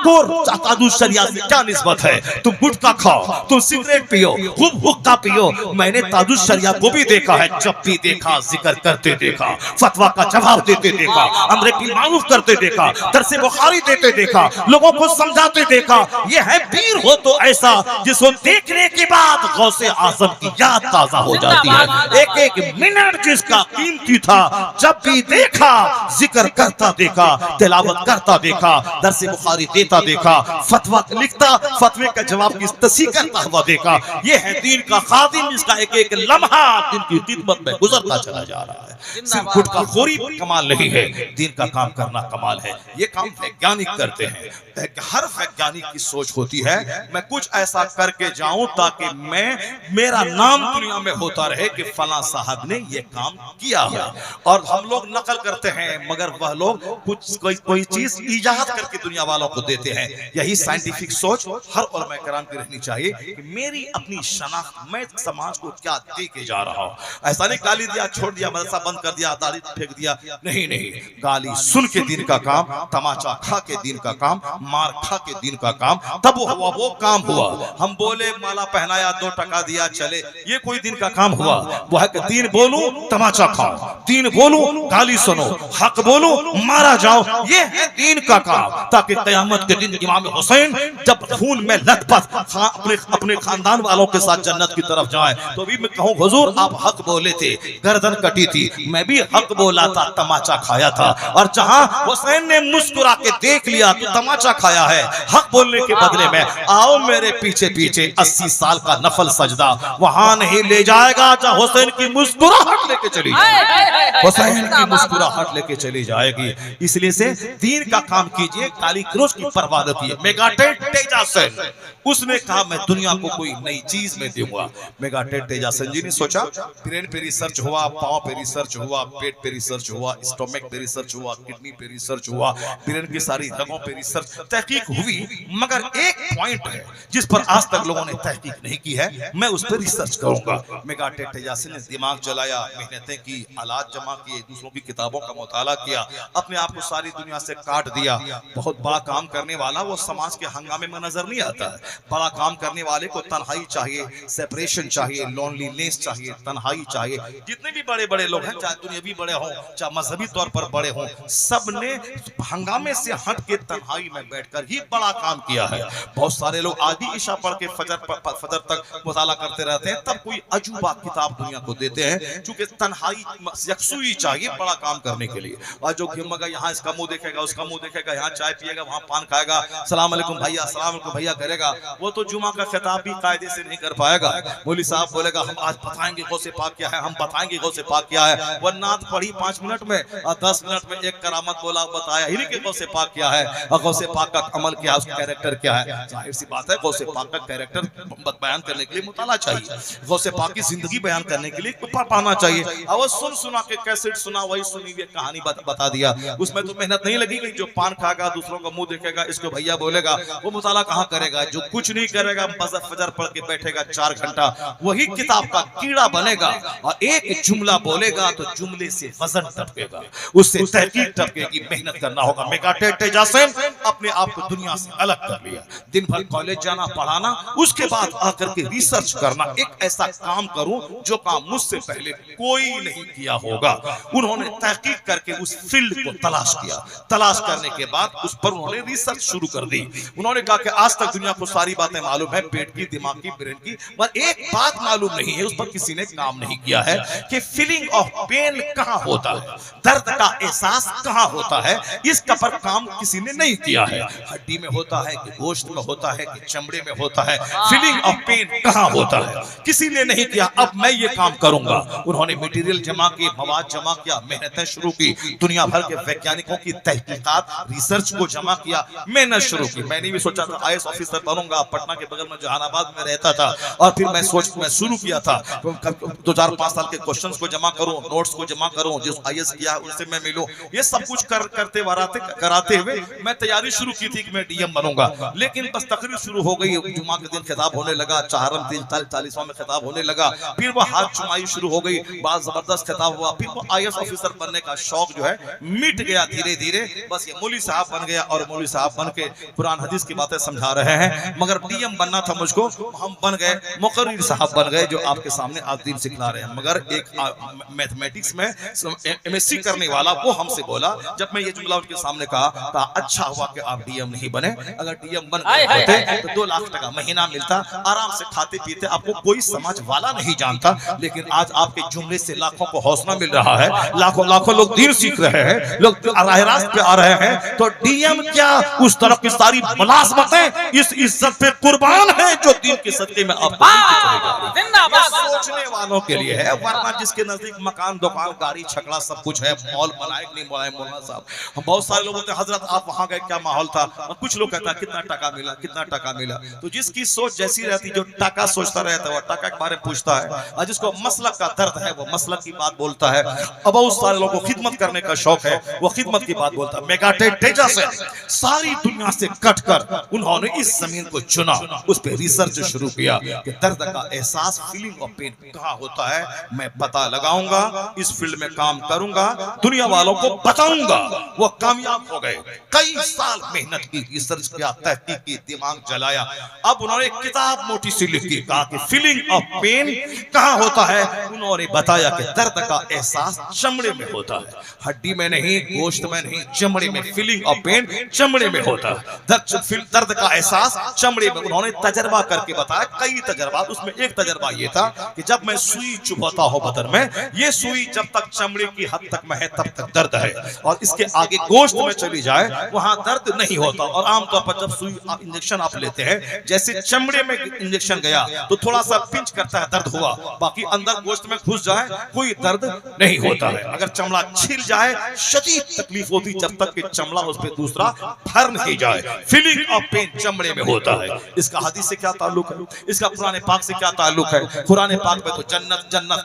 तुम तादुस शरिया से क्या निस्बत है? तुम गुटखा खाओ, तुम सिगरेट पियो, खूब हुक्का पियो। मैंने तादुस शरिया को भी देखा है, जब भी देखा जिक्र करते देखा, फतवा का जवाब देते देखा, अमरे बिल मारूफ करते देखा, दरसे बुखारी देते देखा, लोगों को समझाते देखा। ये है पीर हो तो ऐसा जिसको देखने के बाद गौसे आजम की याद ताजा हो जाती है। एक एक मिनट जिसका कीमती था, जब भी देखा जिक्र करता देखा, तिलावत करता देखा, दरसे बुखारी देता देखा, फतवा लिखता, फतवे का जवाब की तस्दीक करता हुआ देखा। ये है दीन का खादिम, जिसका एक एक लम्हा दिन की खिदमत में गुजरता चला जा रहा है। सिर्फ गुटखा खोरी कमाल नहीं है, दीन का काम करना कमाल है। ये काम वैज्ञानिक करते हैं। हर वैज्ञानिक की सोच होती है मैं कुछ ऐसा करके जाऊं ताकि मेरा नाम दुनिया में होता रहे कि फला साहब ने ये काम किया है। और हम लोग नकल करते हैं, मगर वह लोग कुछ कोई चीज इजाद करके दुनिया वालों को देते हैं। यही साइंटिफिक सोच हर उलमा कराम की रहनी चाहिए कि मेरी अपनी शनाख्त, मैं समाज को क्या दे के जा रहा हूँ। ऐसा नहीं गाली दिया, छोड़ दिया, मदरसा बंद कर दिया, दाढ़ी फेंक दिया, नहीं नहीं। गाली सुन के दिन का काम, तमाचा खा के दिन का काम, मार खा के दिन का काम, तब वो काम हुआ। हम बोले माला पहनाया, 2 टका दिया, चले, ये कोई दिन का काम हुआ? वो है कि दीन बोलूं तमाचा खाओ, दीन बोलूं गाली सुनो, हक बोलूं मारा जाओ, ये है दीन का काम। ताकि कयामत के दिन इमाम हुसैन जब खून में लथपथ अपने खानदान वालों के साथ जन्नत की तरफ जाए तो भी मैं कहूं हुजूर आप हक बोले थे, गर्दन कटी थी, मैं भी हक बोला था, तमाचा खाया था। और जहां हुसैन ने मुस्कुरा के देख लिया तो तमाचा खाया है, हक बोलने के बदले में आओ मेरे पीछे पीछे 80 साल का नफल सजदा वहां नहीं ले जाएगा जहां हुसैन की मुस्कुराहट लेके चली जाएगी, हुसैन की मुस्कुराहट लेके चली जाएगी। इसलिए से दीन का काम कीजिए, काली क्रोश की परवाह न कीजिए। मेगाटेड तेजासन उसने कहा मैं दुनिया को कोई नई चीज में दूंगा। मेगाटेड तेजासन जी ने सोचा, ब्रेन पे रिसर्च हुआ, पांव पे रिसर्च हुआ, पेट पे रिसर्च हुआ, स्टोमक पे रिसर्च हुआ, किडनी पे रिसर्च हुआ, ब्रेन की सारी रगों पे रिसर्च तहकीक हुई, मगर एक पॉइंट है जिस पर आज तक लोगों ने तहकीक नहीं की है, मैं उस पर रिसर्च करूंगा। मेगाटेड तेजासन ने दिमाग चलाया, मेहनतें की, आलात जमा किए, दूसरों की किताबों का मुताला किया, अपने आप को सारी दुनिया से काट दिया। बहुत बड़ा काम करने वाला वो समाज के हंगामे में नजर नहीं आता है। बड़ा काम करने वाले को तन्हाई चाहिए, सेपरेशन चाहिए, लोनलीनेस चाहिए, तन्हाई चाहिए। जितने भी बड़े बड़े लोग हैं, चाहे दुनियावी बड़े हों, चाहे मजहबी तौर पर बड़े हों, सब ने हंगामे से हट के तन्हाई में बैठकर ही बड़ा काम किया है। बहुत सारे लोग आज भी इशा पढ़ के फजर तक मुताला करते रहते हैं, तब कोई अजूबा किताब दुनिया को देते हैं, क्योंकि तन्हाई यकसुई चाहिए बड़ा काम करने के लिए। और जो घिमगा यहाँ इसका मुंह देखेगा, उसका मुंह देखेगा, यहाँ चाय पिएगा, वहाँ पान खाएगा, सलाम अलैकुम भैया, सलाम अलैकुम भैया करेगा, वो तो जुमा का खिताब भी कायदे से नहीं कर पाएगा। मौलवी साहब बोलेगा हम आज बताएंगे गौसे पाक क्या है, हम बताएंगे गौसे पाक क्या है। वो नात पढ़ी 5 मिनट में और 10 मिनट में एक करामत बोला, बताया ही नहीं कि गौसे पाक क्या है और गौसे पाक का अमल क्या है, उसका कैरेक्टर क्या है। जाहिर सी बात है गौसे पाक का कैरेक्टर बयान करने के लिए मुताला चाहिए, गौसे पाक की जिंदगी बयान करने के लिए पाना चाहिए। और वो सुना के कैसेट सुना, वही सुनी हुई कहानी बता दिया, उसमें तो मेहनत नहीं लगेगी। जो पान खाएगा, दूसरों का मुंह देखेगा, इसको भैया बोलेगा, वो मुताला कहाँ करेगा। जो कुछ नहीं करेगा, फजर पढ़ के बैठेगा 4 घंटा, वही किताब का कीड़ा बनेगा और एक जुमला बोलेगा तो जुमले से वजन टपकेगा, उससे तहकीक टपकेगी। मेहनत करना होगा। मेगाटेड तेजासन अपने आप को दुनिया से अलग कर लिया। दिन भर कॉलेज जाना, पढ़ाना, उसके बाद आकर के रिसर्च करना, एक ऐसा काम करूं जो काम मुझसे पहले कोई नहीं किया होगा। उन्होंने तहकीक करके उस फील्ड को तलाश किया। तलाश करने के बाद उस पर उन्होंने रिसर्च शुरू कर दी। उन्होंने कहा कि आज तक दुनिया को सारी बातें मालूम है, पेट की, दिमाग की, ब्रेन की, पर एक बात मालूम नहीं है, उस पर किसी ने काम नहीं किया है कि फीलिंग ऑफ पेन कहां होता है, दर्द का एहसास कहां होता है, इसका पर काम किसी ने नहीं किया है। हड्डी में होता है कि गोश्त में होता है कि चमड़े में होता है, फीलिंग ऑफ पेन कहां होता है, किसी ने नहीं किया। अब मैं ये काम करूंगा। उन्होंने मटेरियल जमा किए, मवाद जमा किया, मेहनतें शुरू की, दुनिया भर के वैज्ञानिकों की तहकीकात, रिसर्च को जमा किया, मेहनत शुरू की। मैंने भी सोचा था IAS ऑफिसर बनूंगा, पटना के बगल में जहानाबाद में रहता था, और फिर मैं शुरू किया था 2005 साल के क्वेश्चंस को जमा करूं, नोट्स को जमा करूं, जिस IAS किया है उनसे मैं मिलूं, ये सब कुछ करते कराते हुए मैं तैयारी शुरू की थी कि मैं DM बनूंगा। लेकिन बस तकरीर शुरू हो गई, जुमा के दिन खिताब होने लगा, चाहरम 40वां में खिताब होने लगा, फिर वो हाथ चुमाई शुरू हो गई, बाद जबरदस्त खिताब हुआ, फिर वो IAS ऑफिसर बनने का शौक जो है मिट गया धीरे धीरे। बस ये मौलवी साहब बन गया और मौलवी साहब बन के कुरान हदीस की बातें समझा रहे हैं। मगर DM बनना था मुझको, हम बन गए मुकर्रिर साहब बन गए, जो आपके सामने आज दिन सिखला रहे हैं। मगर एक मैथमेटिक्स में MSc करने वाला वो हमसे बोला, जब मैं ये जुमला उनके सामने कहा, अच्छा हुआ कि आप DM नहीं बने, अगर DM बन गए होते तो 2 लाख टका महीना मिलता, आराम से खाते पीते, आपको कोई समाज वाला नहीं जानता। लेकिन आज आपके जुमले से लाखों को हौसला मिल रहा है, लाखों लोग दीन सीख रहे हैं, लोग राह रास्त पे आ रहे हैं। तो DM क्या, उस तरफ की सारी मुलाजमतें इस इज्जत पे कुर्बान है जो दीन के सदके में आप सोचने वालों के लिए है। वरना जिसके नजदीक मकान, दुकान, गाड़ी, छकड़ा सब कुछ है, मॉल बनाए नहीं बनाए, मौलाना साहब, हम बहुत सारे लोग बोलते हैं हजरत आप वहां गए क्या माहौल था, और कुछ लोग कहता है कितना टका मिला, कितना टका मिला। तो जिसकी सोच जैसी रहती, जो टका सोचता रहता है वो टका के बारे में पूछता है, और जिसको मसलक का दर्द है वो मसलक की बात बोलता है। अब बहुत सारे लोगों को खिदमत करने का शौक है, वो खिदमत की बात बोलता है। मेगाटेक तेजा से सारी दुनिया से कटकर उन्होंने इस जमीन को चुना, उस पर रिसर्च शुरू किया कि दर्द का एहसास, फीलिंग ऑफ पेन कहाँ होता है। मैं पता लगाऊंगा, इस फील्ड में काम करूंगा, दुनिया वालों को बताऊंगा। वो कामयाब हो गए, कई साल मेहनत की, रिसर्च किया, तहकीक की, दिमाग जलाया। अब उन्होंने एक किताब मोटी सी लिखी, कहा कि फीलिंग ऑफ पेन कहाँ होता है। उन्होंने बताया कि दर्द का एहसास चमड़े में होता है, हड्डी में नहीं, गोश्त में नहीं, चमड़े में। फीलिंग ऑफ पेन चमड़े में होता है, दर्द का एहसास चमड़े में। उन्होंने तजर्बा करके बताया, कई तजर्बा, उसमें एक तजर्बा ये था कि जब मैं सुई चुभाता हूं बदन में, ये सुई जब तक चमड़े की हद तक में है तब तक दर्द है, और इसके आगे गोश्त में चली जाए वहां दर्द नहीं होता। और आमतौर पर जब सुई इंजेक्शन आप लेते हैं, जैसे चमड़े में इंजेक्शन गया तो थोड़ा सा पिंच करता है, दर्द हुआ, बाकी अंदर गोश्त में घुस जाए कोई दर्द नहीं होता है। अगर चमड़ा छिल जाए शदीद तकलीफ होती, जब तक कि चमड़ा उस पर दूसरा भर नहीं जाए। फीलिंग ऑफ पेन चमड़े में होता है। इसका हदीस से क्या ताल्लुक है, इसका कुरान पाक से क्या ताल्लुक है। कुरान पाक में तो जन्नत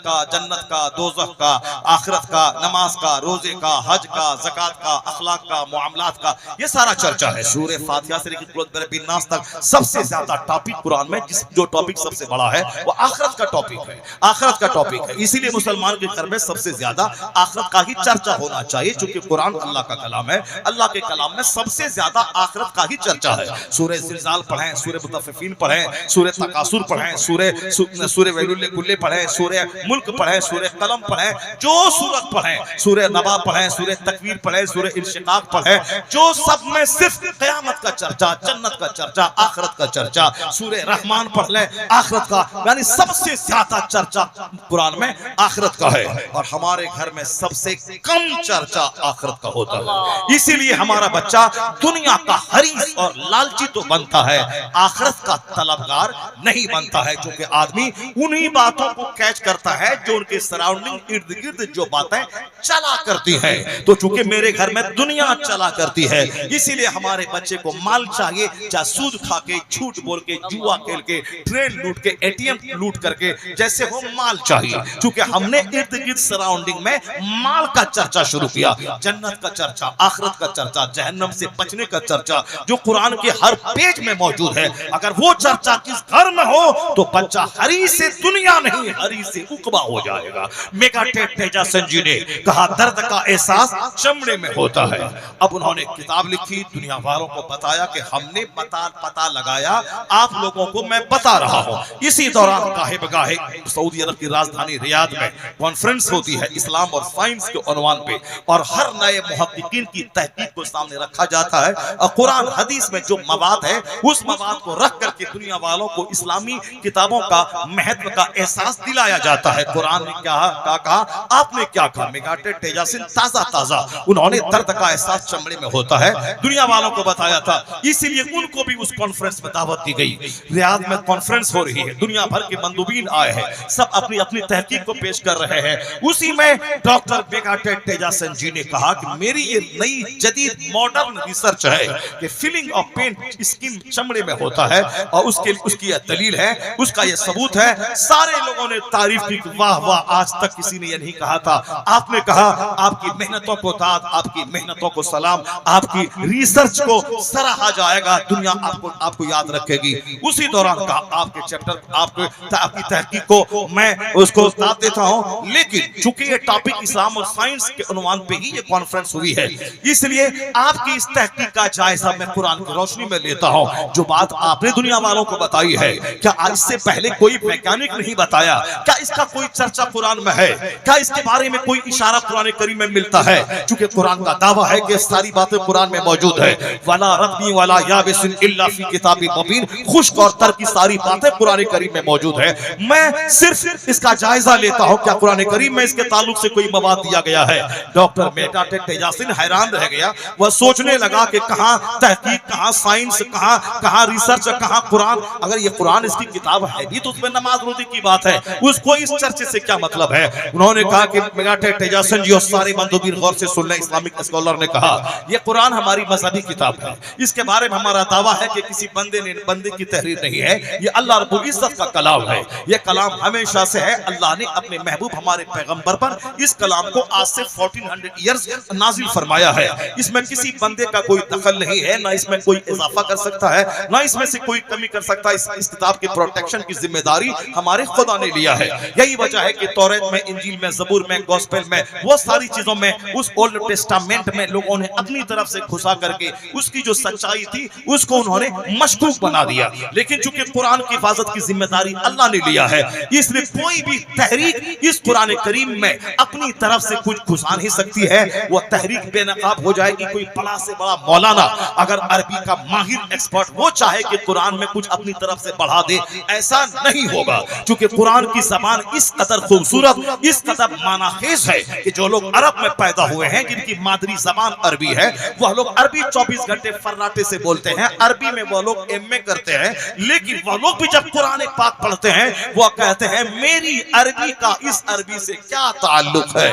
का, दोज़ख का, आखिरत का, नमाज का, रोजे का, हज का, ज़कात का, अखलाक का, मुआमलात का, ये सारा चर्चा है। सूरह फातिहा से लेकर सूरह बिन्नास तक सबसे ज्यादा टॉपिक कुरान में, जो टॉपिक सबसे बड़ा है वो आखिरत का टॉपिक है, आखिरत का टॉपिक है। इसीलिए मुसलमान के घर में सबसे ज्यादा आखिरत का ही चर्चा होना चाहिए, क्योंकि कुरान अल्लाह का कलाम है। अल्लाह के कलाम में सबसे ज्यादा आखिरत का ही चर्चा है। सूरह ज़िलज़ाल पढ़ें, सूरह मुतफ़्फ़िफ़ीन पढ़ें, सूरह तकासुर पढ़ें, सूरह वैलुल कुल्ले पढ़ें, सूरह मुल्क पढ़ें, सूरह कलम पढ़ें, जो सूरत पढ़ें, सूरह नबा पढ़ें, सूरह तकवीर पढ़ें, सूरह इंशिकाक पढ़ें, जो सब में सिर्फ क़यामत का चर्चा, जन्नत का चर्चा, आखिरत का चर्चा। सूरह रहमान पढ़ लें, आखिरत का, यानी सबसे ज्यादा चर्चा कुरान में आखिरत का है। और हमारे घर में सबसे कम चर्चा आखिरत का होता है। इसीलिए हमारा बच्चा दुनिया का हरीस और लालची तो बनता है, आखिरत का तलबगार नहीं बनता है, क्योंकि आदमी उन्हीं बातों को कैच करता है जो उनके सराउंडिंग, इर्द गिर्द जो बातें चला करती है। तो चूंकि मेरे घर में दुनिया चला करती है, इसीलिए हमारे बच्चे को माल चाहिए, चाहे सूद खा के, झूठ बोल के, जुआ खेल के, ट्रेन लूट के, ATM लूट करके, जैसे हो माल चाहिए। क्योंकि हमने इर्द गिर्द सराउंडिंग में माल का चर्चा शुरू किया, जन्नत का चर्चा, आखिरत का चर्चा, जहन्नम से बचने का चर्चा, जो कुरान के हर पेज में मौजूद है। अगर वो चर्चा किस घर में हो तो बच्चा हरी से दुनिया नहीं, हरी से उकबा हो जाएगा। मेगाटेक तेजा संजी ने कहा दर्द का एहसास चमड़े में होता है। अब उन्होंने किताब लिखी, दुनिया वालों को बताया कि हमने पता लगाया, आप लोगों को मैं बता रहा हूं। इसी दौरान गाहे बगाहे सऊदी अरब की राजधानी रियाद में कॉन्फ्रेंस होती है इस्लाम और साइंस के उन्वान पे, और हर नए मुहक्किकीन की तहकीक को सामने रखा जाता है, और कुरान हदीस में जो मवाद है उस मवाद को रख करके दुनिया वालों को इस्लामी किताबों का महत्व का एहसास दिलाया जाता है। कुरान ने क्या कहा, आपने क्या कहा। मेगाटेक तेजा सिंह ताजा उन्होंने दर्द का एहसास चमड़े में होता है दुनिया वालों को बताया था। इसीलिए उनको भी उस कॉन्फ्रेंस में दावत दी गई। रियाद में कॉन्फ्रेंस हो रही है, दुनिया भर के मंदुबीन आए हैं, सब अपनी अपनी तहकीक को पेश कर रहे हैं। उसी में डॉक्टर मेगाटेक तेजा सिंह जी ने कहा कि मेरी ये नई जदीद मॉडर्न रिसर्च है कि फीलिंग ऑफ पेन स्किन चमड़े में होता है, और उसकी दलील है, उसका ये सबूत है। सारे लोगों उन्होंने तारीफ की, वाह वाह, आज तक किसी ने यह नहीं कहा था। आपने कहा आपकी मेहनतों को दाद, आपकी मेहनतों को सलाम, आपकी रिसर्च को सराहा जाएगा, दुनिया आपको याद रखेगी। उसी दौरान कहा आपके चैप्टर, आपकी तहकीक को मैं उसको दाद देता हूं, लेकिन चूंकि ये टॉपिक इस्लाम और साइंस के अनुमान पे ही ये कॉन्फ्रेंस हुई है, इसलिए आपकी इस तहकीक का जायजा मैं कुरान की रोशनी में लेता हूं। जो बात आपने दुनिया वालों को बताई है, क्या आज से पहले कोई वैज्ञानिक नहीं बताया? क्या इसका कोई चर्चा कुरान में है? क्या इसके बारे में कोई इशारा कुरान करीम में मिलता है? क्योंकि कुरान का दावा है कि सारी बातें कुरान में मौजूद है। वला रत्बी वला याबिसिन इल्ला फी किताबिन मुबीन, खुश्क और तर की सारी बातें कुरान करीम में मौजूद है। मैं सिर्फ इसका जायजा लेता हूं, क्या कुरान करीम में इसके ताल्लुक से कोई मवाद दिया गया है? डॉक्टर मेटा तेजासिन हैरान रह गया। वह सोचने लगा कि कहां तहकीक, कहां साइंस, कहां रिसर्च, कहां कुरान। अगर ये कुरान इसकी किताब है भी तो उसमें नमाज रोजे की बात है, उसको इस चर्चे से क्या मतलब है? उन्होंने कहा कि मेटा तेजासिन जी और सारे मंदोबीर गौर से सुन लें, इस्लामिक स्कॉलर ने कहा ये कुरान हमारी मजहबी किताब है, इसके बारे में हमारा दावा है कि किसी बंदे की तहरीर नहीं है, ये अल्लाह रब्बुल इज्जत का कलाम है। ये कलाम हमेशा से है, अल्लाह ने अपने महबूब हमारे पैगंबर पर इस कलाम को आज से 1400 ईयर्स नाजिल फरमाया है। इसमें किसी बंदे का कोई दखल नहीं है, ना इसमें कोई इजाफा कर सकता है, ना इसमें से कोई कमी कर सकता है। इस किताब के प्रोटेक्शन की जिम्मेदारी हमारे खुदा ने लिया है। यही वजह है कि तौरात में, इंजील में, ज़बूर में, गॉस्पेल में, वो सारी चीजों में, उस ओल्ड टेस्टामेंट में लोगों ने अपनी तरफ से घुसा करके उसकी जो सच्चाई थी उसको उन्होंने मशकूक बना दिया। लेकिन चूंकि कुरान की हिफाजत की जिम्मेदारी अल्लाह ने लिया है, इसलिए कोई भी तहरीक इस कुरान करीम में अपनी तरफ से कुछ घुसा नहीं सकती है। वो तहरीक बेनकाब हो जाएगी। कोई बड़ा से बड़ा मौलाना अगर अरबी का माहिर एक्सपर्ट वो चाहे कि कुरान में कुछ अपनी तरफ से बढ़ा दे, ऐसा नहीं होगा। क्योंकि कुरान की जबान इस कदर खूबसूरत, इस कदर मानाखेज है कि जो लोग अरब में पैदा हुए हैं, जिनकी मादरी जबान अरबी है, वह लोग अरबी 24 घंटे फर्राटे से बोलते हैं, अरबी में वह लोग एमए करते हैं। लेकिन वह लोग भी जब कुरान पाक पढ़ते हैं, वह कहते हैं मेरी अरबी का इस अरबी से क्या ताल्लुक है,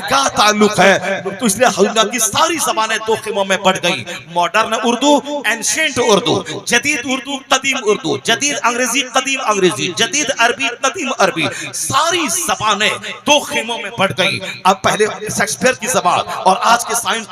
क्या ताल्लुक है। तो इसलिए दुनिया की सारी जबानें दो खिमों में बढ़ गई, मॉडर्न उर्दू, एंशिएंट उर्दू, जदीद उर्दू, कदीम उर्दू, जदीद अंग्रेजी, कदीम अंग्रेजी, जदीद अरबी, कदीम अरबी, सारी जबानें दो खिमों में बढ़ गई। अब पहले शेक्सपियर की जबान और आज के साइंस,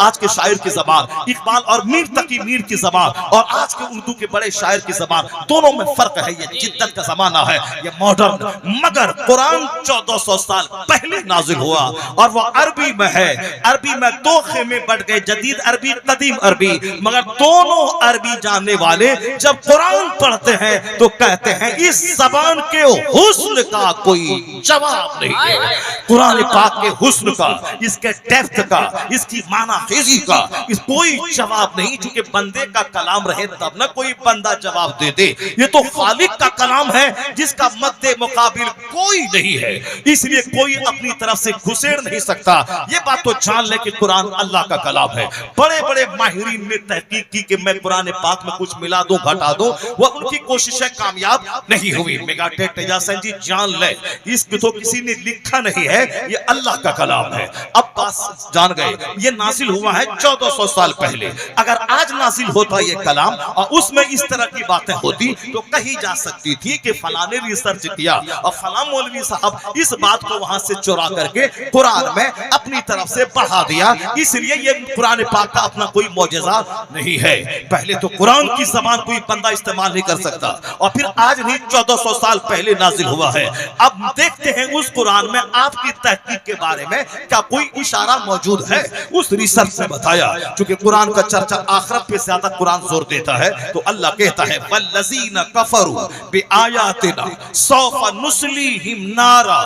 आज के शायर की जबान, इकबाल और मीर तकी मीर की जबान और आज के उर्दू के बड़े शायर की जबान, दोनों में फर्क है। ये जिद्दत का जमाना है, ये मॉडर्न। मगर कुरान 1400 साल पहले नाजिल हुआ और वो अरबी में है। अरबी में दो खेमे बढ़ गए, जदीद अरबी, कदीम अरबी। मगर दोनों अरबी जानने वाले जब कुरान पढ़ते हैं तो कहते हैं इस जबान के हुस्न का कोई जवाब नहीं है। कुरान पाक के हुस्न का, इसके डेप्थ का, इसकी मानाखेजी का इस कोई जवाब नहीं। चूंकि बंदे का कलाम रहे तब ना कोई बंदा जवाब दे दे। ये तो खालिक का कलाम है जिसका मद्दे मुकाबिल कोई नहीं है, इसलिए कोई अपनी तरफ से घुसेड़ नहीं सकता। ये बात तो जान ले कि कुरान अल्लाह का कलाम है। बड़े बड़े माहिरीन ने तहकीक की कि मैं कुरान पाक में कुछ मिला दूं, घटा दूं, वो उनकी कोशिशें कामयाब नहीं हुई। मेगाटे तेजासिन जी जान ले, इसको तो किसी ने लिखा नहीं है, ये अल्लाह का कलाम है। अब बात जान गए, ये नाजिल हुआ है 1400 साल पहले। अगर आज नाजिल होता ये कलाम और उसमें इस तरह की बातें होती तो कही जा सकती थी कि फलां ने रिसर्च किया और फलां मौलवी साहब इस बात को वहां से चुरा करके कुरान में अपनी तरफ से बढ़ा दिया। इसलिए ये कुरान पाक का अपना कोई मौजज़ा नहीं है। पहले तो कुरान की ज़बान कोई बंदा इस्तेमाल नहीं कर सकता और फिर आज नहीं 1400 साल पहले नाजिल हुआ है। अब देखते हैं उस कुरान में आपकी तहकीक के बारे में क्या कोई इशारा मौजूद है। उस रिसर्च से बताया, क्योंकि कुरान का चर्चा आखिरत पे ज्यादा कुरान जोर देता है, तो अल्लाह कहता है वल्लज़ीना कफरू बिआयातिना सौफा नुस्लीहिम नारा,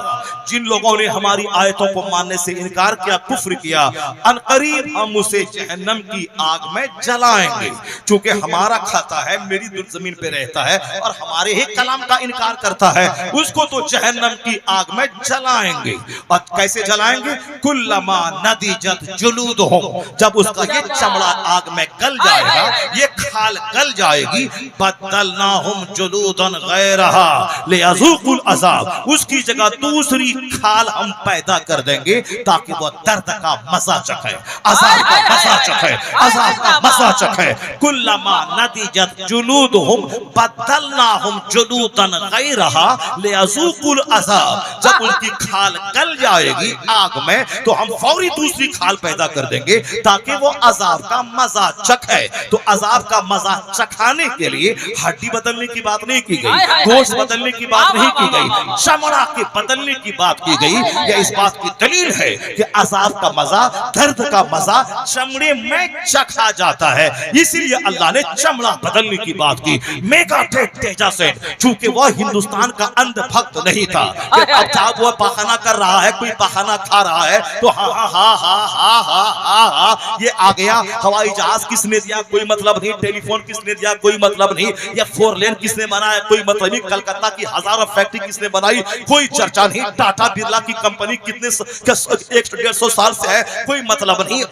जिन लोगों ने हमारी आयतों को मानने से इनकार किया, कुफ्र किया, अनकरीब हम उसे जहन्नम की आग में जलाएंगे। क्योंकि हमारा खाता है, मेरी जमीन पे रहता है और हमारे ही कलाम का इनकार करता है, उसको तो जहन्नम की आग में जलाएंगे। और कैसे जलाएंगे? कुल्लमा कुल्लमा नदिजत जुलूदुहुम, जब उसका ये चमड़ा आग में गल जाएगा, ये खाल गल जाएगी, बदलनाहुम जुलूदन गैरहा लियज़ूकुल अज़ाब, उसकी जगह दूसरी खाल हम पैदा कर देंगे ताकि वो दर्द का मजा चखे, अज़ाब का मजा चखे, अज़ाब का मजा चखे। कुल्लमा नदिजत जुलूदुहुम बदलनाहुम जुलूदन गैरहा लियज़ूकुल अज़ाब, जब उनकी खाल गल जाएगी आग में तो हम फौरी दूसरी खाल पैदा कर देंगे ताकि वो अज़ाब का मजा चखे। तो अज़ाब का मजा चखाने के लिए हड्डी बदलने की बात नहीं की गई, गोश्त बदलने की बात नहीं की गई, चमड़ा के बदलने की बात की गई। यह इस बात की दलील है कि अज़ाब का मजा, दर्द का मजा चमड़े में चखा जाता है, इसीलिए अल्लाह ने चमड़ा बदलने की बात की। मेगाटेक तेजासेन चूंकि वह हिंदुस्तान का अंधभक्त नहीं था कि अब जब वह पखाना कर रहा है, कोई पखाना खा रहा है तो हा हा हा हा हा हा हा हा ये आ गया। हवाई जहाज किसने दिया कोई मतलब नहीं, टेलीफोन किसने दिया कोई मतलब नहीं, या 4 लेन किसने बनाया कोई मतलब नहीं, कलकत्ता की हजारों फैक्ट्री किसने बनाई कोई चर्चा नहीं, टाटा बिरला की कंपनी कितने 150 साल से है कोई मतलब नहीं,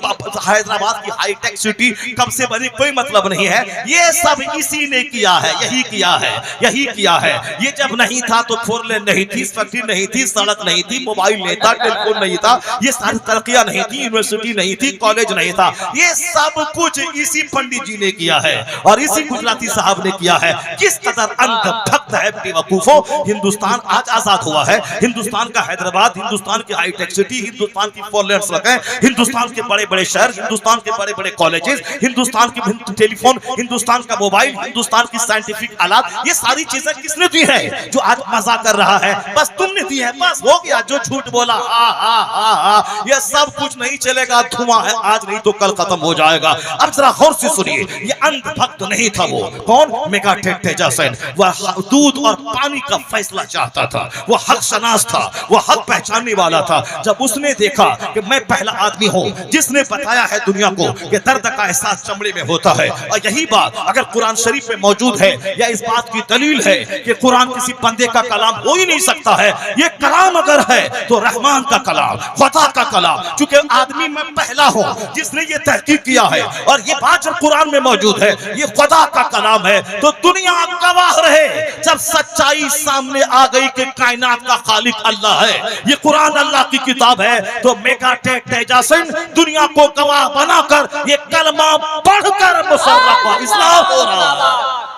हैदराबाद की हाईटेक सिटी कब से बनी कोई मतलब नहीं है। ये सब इसी ने किया है, यही किया है, यही किया है। ये जब नहीं था तो 4 लेन नहीं थी, फैक्ट्री नहीं थी, सड़क नहीं थी, मोबाइल नहीं था, टेलीफोन नहीं था, ये सारी तरक्कियां नहीं थी, यूनिवर्सिटी नहीं थी, कॉलेज नहीं था, ये सब कुछ इसी पंडित जी ने किया है और इसी गुजराती साहब ने किया है। किस कदर अंधभक्त है बेवकूफों। हिंदुस्तान आज आजाद हुआ है, हिंदुस्तान का हैदराबाद, हिंदुस्तान की हाईटेक सिटी, हिंदुस्तान की 4 लेन सड़कें, हिंदुस्तान के बड़े बड़े शहर, हिंदुस्तान के बड़े बड़े कॉलेजेस, हिंदुस्तान की टेलीफोन, हिंदुस्तान का मोबाइल, हिंदुस्तान की साइंटिफिक आलात, ये सारी चीजें किसने दी है? जो आज मजा कर रहा है बस तुमने दी है, बस हो गया। जो झूठ बोला हा हा हा हा, ये सब कुछ नहीं चलेगा, धुआं है, आज नहीं तो कल खत्म हो जाएगा। अब जरा गौर से सुनिए, ये अंधभक्त नहीं था वो। कौन? मेगाटेक तेजासेन। वह दूध और पानी का फैसला चाहता था, वो हक शनास था, वो हक पहचानने वाला था। जब उसने देखा कि मैं पहला आदमी हूं जिसने बताया है दुनिया को कि दर्द का एहसास चमड़े में होता है, और यही बात अगर कुरान शरीफ में मौजूद है, या इस बात की दलील है कि कुरान किसी बंदे का कलाम हो ही नहीं सकता है, ये कलाम अगर है तो रहमान का कलाम, खुदा का कलाम। चूंकि आदमी मैं पहला हूं जिसने ये तहकीक किया है और ये बात जब कुरान में मौजूद है, ये खुदा का कलाम है, तो दुनिया गवाह रहे जब सच्चाई सामने आ गई कि कायनात का खालिक अल्लाह है, ये कुरान अल्लाह की किताब है, तो मेगाटेक तेजासेन दुनिया को गवाह बनाकर ये कलमा पढ़कर मुसर्रफ इस्लाम हो रहा है।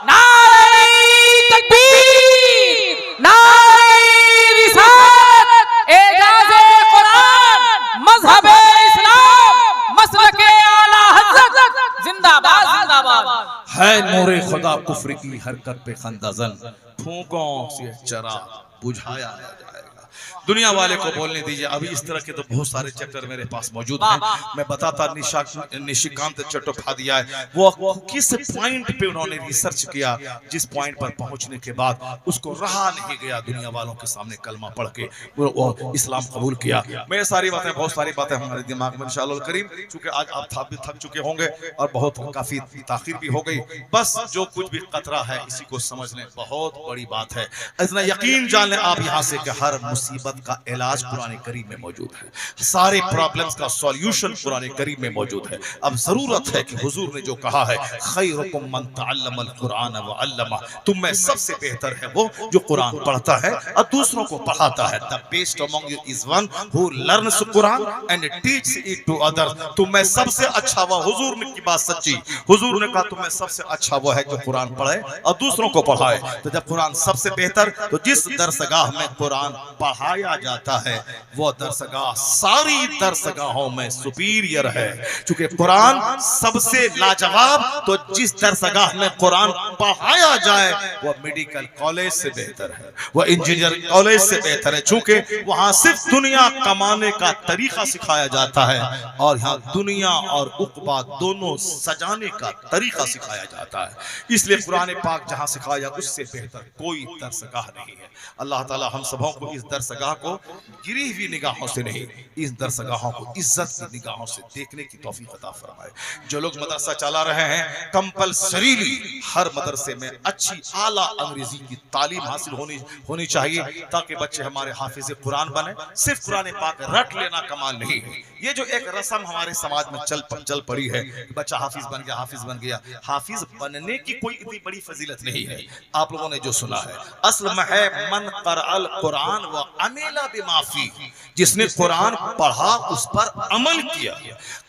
नारे तकबीर, नारे रिसालत, एजाज़े कुरान, मज़हबे इस्लाम, मसलके आला हज़रत, जिंदाबाद जिंदाबाद। है नूरे खुदा कुफ्र की हरकत पे खंदाजन, फूंकों से चरा बुझाया न जाएगा। दुनिया वाले को बोलने दीजिए। अभी इस तरह के तो बहुत सारे चैप्टर मेरे पास मौजूद हैं। मैं बताता निशिकांत चट्टोपाध्याय वो किस पॉइंट पे उन्होंने रिसर्च किया, जिस पॉइंट पर पहुंचने के बाद उसको रहा नहीं गया दुनिया वालों के सामने कलमा पढ़ के वो इस्लाम कबूल किया। मैं सारी बातें, बहुत सारी बातें हमारे दिमाग में इंशाअल्लाह करीम, चूंकि आज आप थक चुके होंगे और बहुत काफी ताखिर भी हो गई, बस जो कुछ भी कतरा है इसी को समझ लें, बहुत बड़ी बात है। इतना यकीन जान लें आप यहाँ से कि हर मुसीबत का इलाज कुरान करीम में मौजूद है, सारे प्रॉब्लम्स का सॉल्यूशन कुरान करीम में मौजूद है। अब जरूरत है कि हुजूर ने जो कहा है, खैरुकुम मन तअल्लमल कुरान व अल्लमा, तुम में सबसे बेहतर है वो जो कुरान पढ़ता है और दूसरों को पढ़ाता है। The best among you is one who learns Quran and teach it to others. तुम में सबसे अच्छा वो, हुजूर ने की बात सच्ची, हुजूर ने कहा तुम में सबसे अच्छा वो है जो कुरान पढ़े और दूसरों को पढ़ाए। तो जब कुरान सबसे बेहतर, तो जिस दरसगाह में कुरान पढ़ाया जाता है वो दरसगाह सारी दरसगाहों में सुपीरियर है। चूंकि कुरान सबसे लाजवाब, तो जिस दरसगाह में कुरान पढ़ाया जाए वो मेडिकल कॉलेज से बेहतर है, वो इंजीनियर कॉलेज से बेहतर है। चूंकि वहां सिर्फ दुनिया कमाने का तरीका सिखाया जाता है और यहाँ दुनिया और उक़बा दोनों सजाने का तरीका सिखाया जाता है। इसलिए कुरान पाक जहां सिखाया उससे बेहतर कोई दरसगाह नहीं है। अल्लाह ताला हम सबों को इस दरसगाह को गिरी हुई निगाहों से नहीं, इस दरसगाहों को इज्जत की निगाहों से देखने की तौफीक अता फरमाए। जो लोग मदरसा चला रहे हैं, कंपल्सरीली हर मदरसे में अच्छी आला अंग्रेजी की तालीम हासिल होनी चाहिए, ताकि बच्चे हमारे हाफिज कुरान बने। सिर्फ कुरान पाक रट लेना कमाल नहीं है। ये जो एक रस्म हमारे समाज में चल पड़ी है, बच्चा हाफिज बन गया, हाफिज बन गया। हाफिज बनने की कोई इतनी बड़ी फजीलत नहीं है। आप लोगों ने जो सुना है, असल में है मन क़रअल कुरान व अमिला बिमाफी, जिसने कुरान पढ़ा उस पर अमल किया।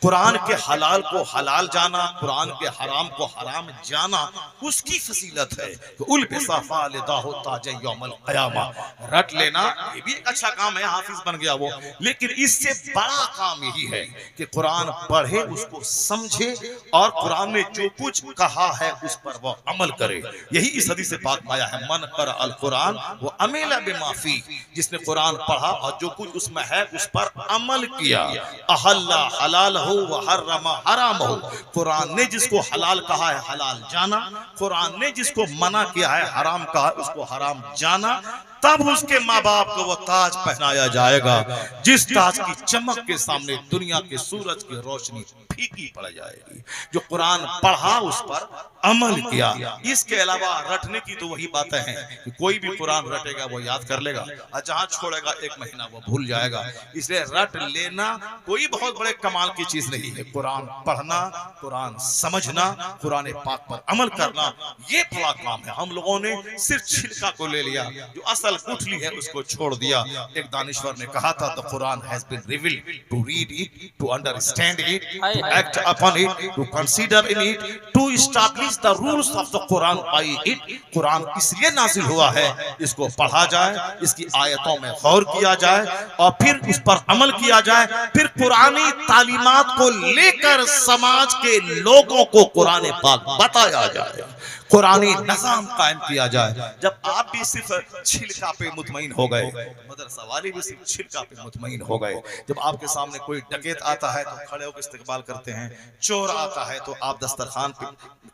कुरान के हलाल को हलाल जाना, कुरान के हराम को हराम जाना, उसकी फजीलत है। उल बिसाफा लिदाहु ताज यौमल क़यामा। रट लेना ये भी एक अच्छा काम है, हाफिज बन गया वो, लेकिन इससे बड़ा काम यही है कि कुरान पढ़े, उसको समझे और कुरान में जो कुछ कहा है उस पर वो अमल करे। यही इस हदीस से पाक में आया है, मन क़रअल अल कुरान वो अमिला बिमाफी, जिसने कुरान पढ़ा और जो कुछ उसमें है उस पर अमल किया। अहल्ला हलाल हो व हर्रमा हराम हो, कुरान ने जिसको हलाल कहा है हलाल जाना, कुरान ने जिसको मना किया है हराम कहा है उसको हराम जाना। तब उसके माँ बाप को वो ताज पहनाया जाएगा, जिस ताज की चमक के सामने दुनिया के सूरज की रोशनी फीकी पड़ जाएगी। जो कुरान पढ़ा उस पर अमल किया। इसके अलावा रटने की तो वही बातें हैं कि कोई भी कुरान रटेगा वो याद कर लेगा और जहां छोड़ेगा 1 महीना वो भूल जाएगा। इसलिए रट लेना कोई बहुत बड़े कमाल की चीज नहीं है। कुरान पढ़ना, कुरान समझना, कुरान पाक पर अमल करना, ये बड़ा काम है। हम लोगों ने सिर्फ छिलका को ले लिया, जो असल गुठली है उसको छोड़ दिया। एक दानिश्वर ने कहा था, the Quran has been revealed to read it, to understand it, to act upon it, to consider in it, to establish the rules of the Quran by it. कुरान इसलिए नाजिल हुआ है, इसको पढ़ा जाए, इसकी आयतों में गौर किया जाए और फिर उस पर अमल किया जाए। फिर कुरानी तालीमात को लेकर समाज के लोगों को कुरान पाक बताया जाए, कुरानी निजाम कायम किया जाए। जब आप भी सिर्फ छिलका पे मुतमईन हो गए, मदरसा वाले भी सिर्फ छिलका पे मुतमईन हो गए। जब आपके सामने कोई डकैत आता है तो खड़े होकर इस्तकबाल करते हैं, चोर आता है तो आप दस्तरखान पे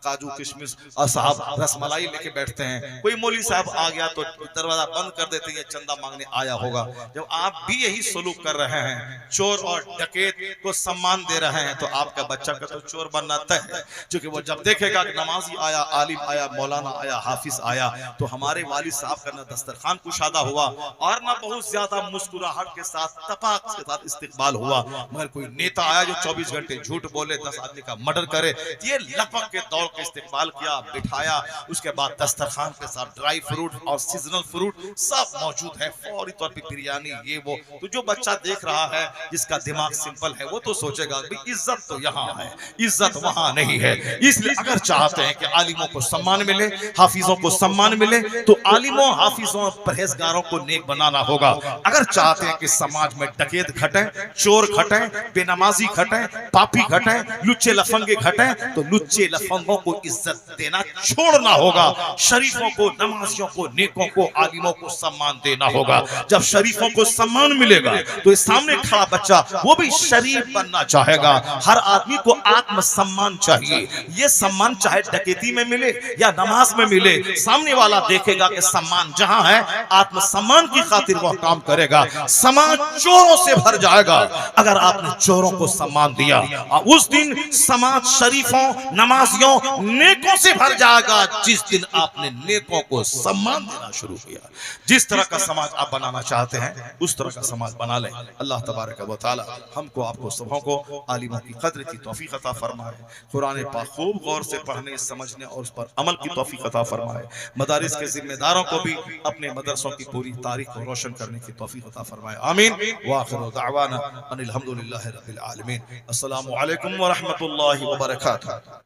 काजू किशमिश और साहब रसमलाई लेके बैठते हैं। कोई मौलवी साहब आ गया तो दरवाजा बंद कर देते हैं, चंदा मांगने आया होगा। जब आप भी यही सलूक कर रहे हैं, चोर और डकैत को सम्मान दे रहे हैं, तो आपका बच्चा का तो चोर बनना तय है। क्योंकि वो जब देखेगा कि नमाजी आया, आलिम आया, मौलाना आया, हाफिज आया, तो हमारे वालिद साहब का ना दस्तरखान कुशादा हुआ और ना बहुत ज्यादा मुस्कुराहट के साथ तपाक के साथ इस्तकबाल हुआ। मगर कोई नेता आया जो 24 घंटे झूठ बोले, 10 आदमी का मर्डर करे, ये लपक के दौड़ के इस्तकबाल किया, बिठाया। उसके बाद दस्तरखान के साथ ड्राई फ्रूट और सीजनल फ्रूट सब मौजूद है, फौरी तौर पे बिरयानी, ये वो। तो जो बच्चा देख रहा है, जिसका दिमाग सिंपल है, वो तो सोचेगा इज्जत तो यहाँ है, इज्जत वहां नहीं है। इसलिए अगर चाहते हैं कि आलिमों को सम्मान मिले, हाफिजों को सम्मान मिले, तो आलिमों, हाफिजों, परहेजगारों को नेक बनाना होगा। अगर चाहते हैं कि समाज में डकैत घटे, चोर घटे, बेनमाजी घटे, पापी घटे, लुच्चे लफंगे घटे, तो लुच्चे लफंगों को इज्जत देना छोड़ना होगा। शरीफों को, नमाजियों को, नेकों को, आलिमों को सम्मान देना होगा। जब शरीफों को सम्मान मिलेगा तो इस सामने खड़ा बच्चा वो भी शरीफ बनना चाहेगा। हर आदमी को आत्म सम्मान चाहिए। ये सम्मान चाहे डकैती में मिले या नमाज में मिले, सामने वाला देखेगा कि सम्मान जहां है, आत्म सम्मान की खातिर वह काम करेगा। समाज चोरों से भर जाएगा अगर आपने चोरों को सम्मान दिया, और उस दिन समाज शरीफों, नमाजियों, नेकों से भर जाएगा जिस दिन आपने नेकों को सम्मान देना शुरू किया। जिस तरह का समाज आप बनाना चाहते हैं उस तरह का समाज बना लें। अल्लाह तबारक व तआला हमको, आपको सबों को आलिमों की कद्र की तौफीक अता फरमाए। कुरान पाक खूब गौर से पढ़ने, समझने और उस पर अमल की तौफीक अता फरमाए। मदारिस के जिम्मेदारों को भी अपने मदरसों की पूरी तारीख को रोशन करने की तौफीक अता फरमाए। आमीन। व आखिरु दअवाना अनिल हम्दुलिल्लाहि रब्बिल आलमीन। अस्सलामु अलैकुम व रहमतुल्लाहि व बरकातुहू।